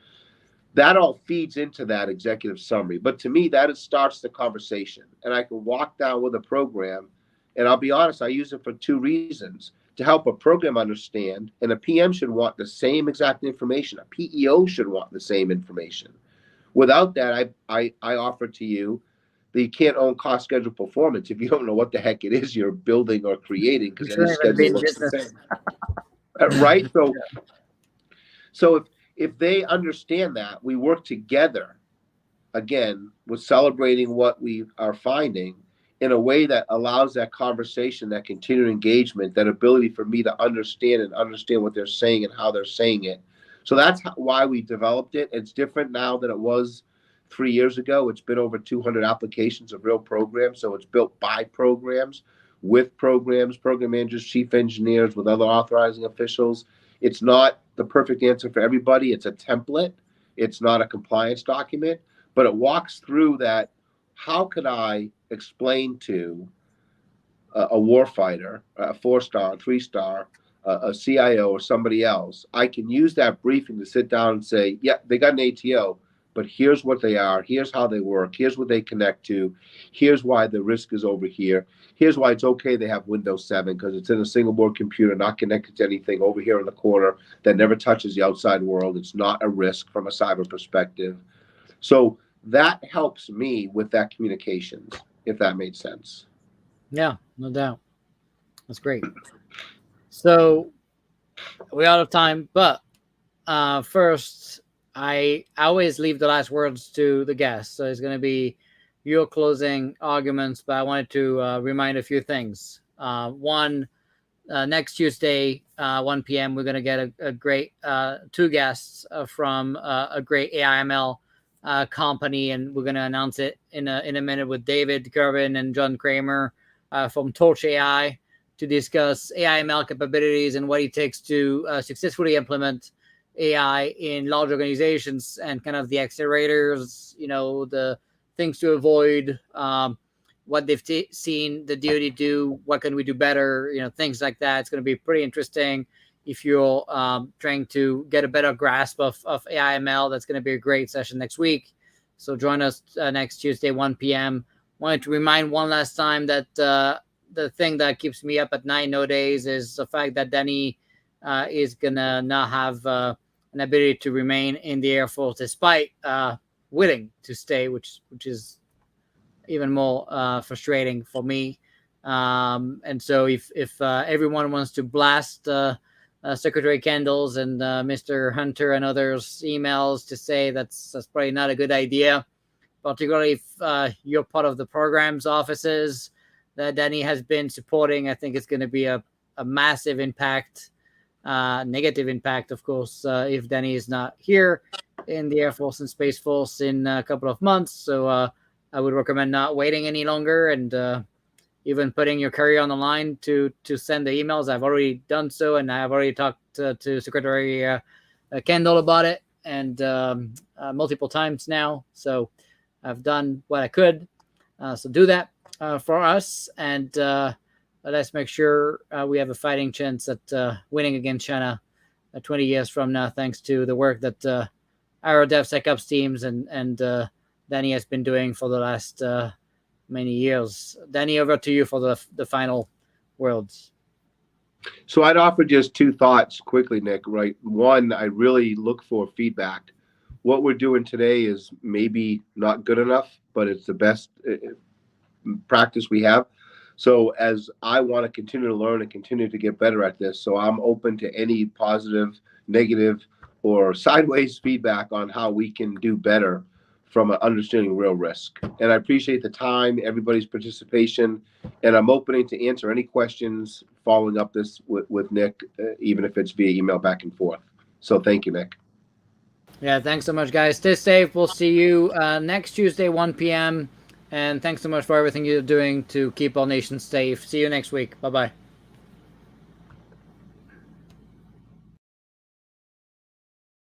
That all feeds into that executive summary. But to me, that starts the conversation. And I can walk down with a program, and I'll be honest, I use it for two reasons: to help a program understand, and a PM should want the same exact information. A PEO should want the same information. Without that, I offer to you that you can't own cost schedule performance if you don't know what the heck it is you're building or creating, because any schedule looks the same. Right? So if they understand that, we work together, again, with celebrating what we are finding in a way that allows that conversation, that continued engagement, that ability for me to understand what they're saying and how they're saying it. So that's why we developed it. It's different now than it was 3 years ago. It's been over 200 applications of real programs. So it's built by programs, with programs, program managers, chief engineers, with other authorizing officials. It's not the perfect answer for everybody. It's a template. It's not a compliance document, but it walks through that. How could I explain to a warfighter, a 4-star, 3-star, a CIO, or somebody else? I can use that briefing to sit down and say, yeah, they got an ATO, but here's what they are. Here's how they work. Here's what they connect to. Here's why the risk is over here. Here's why it's okay they have Windows 7, because it's in a single board computer, not connected to anything over here in the corner that never touches the outside world. It's not a risk from a cyber perspective. So that helps me with that communications, if that made sense. Yeah, no doubt. That's great. So we're out of time, but first, I always leave the last words to the guests. So it's going to be your closing arguments, but I wanted to remind a few things. One, next Tuesday, 1 p.m., we're going to get a great two guests from a great AIML company, and we're going to announce it in a minute with David Gervin and John Kramer from Torch AI to discuss AIML capabilities and what it takes to successfully implement AI in large organizations, and kind of the accelerators, the things to avoid, what they've seen the DoD do, what can we do better, things like that. It's going to be pretty interesting. If you're trying to get a better grasp of AIML, that's going to be a great session next week. So join us next Tuesday, 1 p.m. Wanted to remind one last time that the thing that keeps me up at night nowadays is the fact that Danny is going to not have an ability to remain in the Air Force despite willing to stay, which is even more frustrating for me. And so if everyone wants to blast Secretary Kendall's and Mr. Hunter and others' emails to say that's probably not a good idea, particularly if you're part of the programs offices that Danny has been supporting, I think it's going to be a massive impact, negative impact, of course, if Danny is not here in the Air Force and Space Force in a couple of months. So I would recommend not waiting any longer, and even putting your career on the line to send the emails. I've already done so, and I've already talked to Secretary Kendall about it, and multiple times now. So I've done what I could. So do that for us, and let's make sure we have a fighting chance at winning against China 20 years from now, thanks to the work that our DevSecOps teams and Danny has been doing for the last many years. Danny, over to you for the final words. So I'd offer just two thoughts quickly, Nick, right? One, I really look for feedback. What we're doing today is maybe not good enough, but it's the best practice we have. So as I want to continue to learn and continue to get better at this, so I'm open to any positive, negative, or sideways feedback on how we can do better from understanding real risk. And I appreciate the time, everybody's participation, and I'm opening to answer any questions following up this with Nick, even if it's via email back and forth. So thank you, Nick. Yeah, thanks so much, guys. Stay safe. We'll see you next Tuesday, 1 p.m. And thanks so much for everything you're doing to keep our nation safe. See you next week. Bye-bye.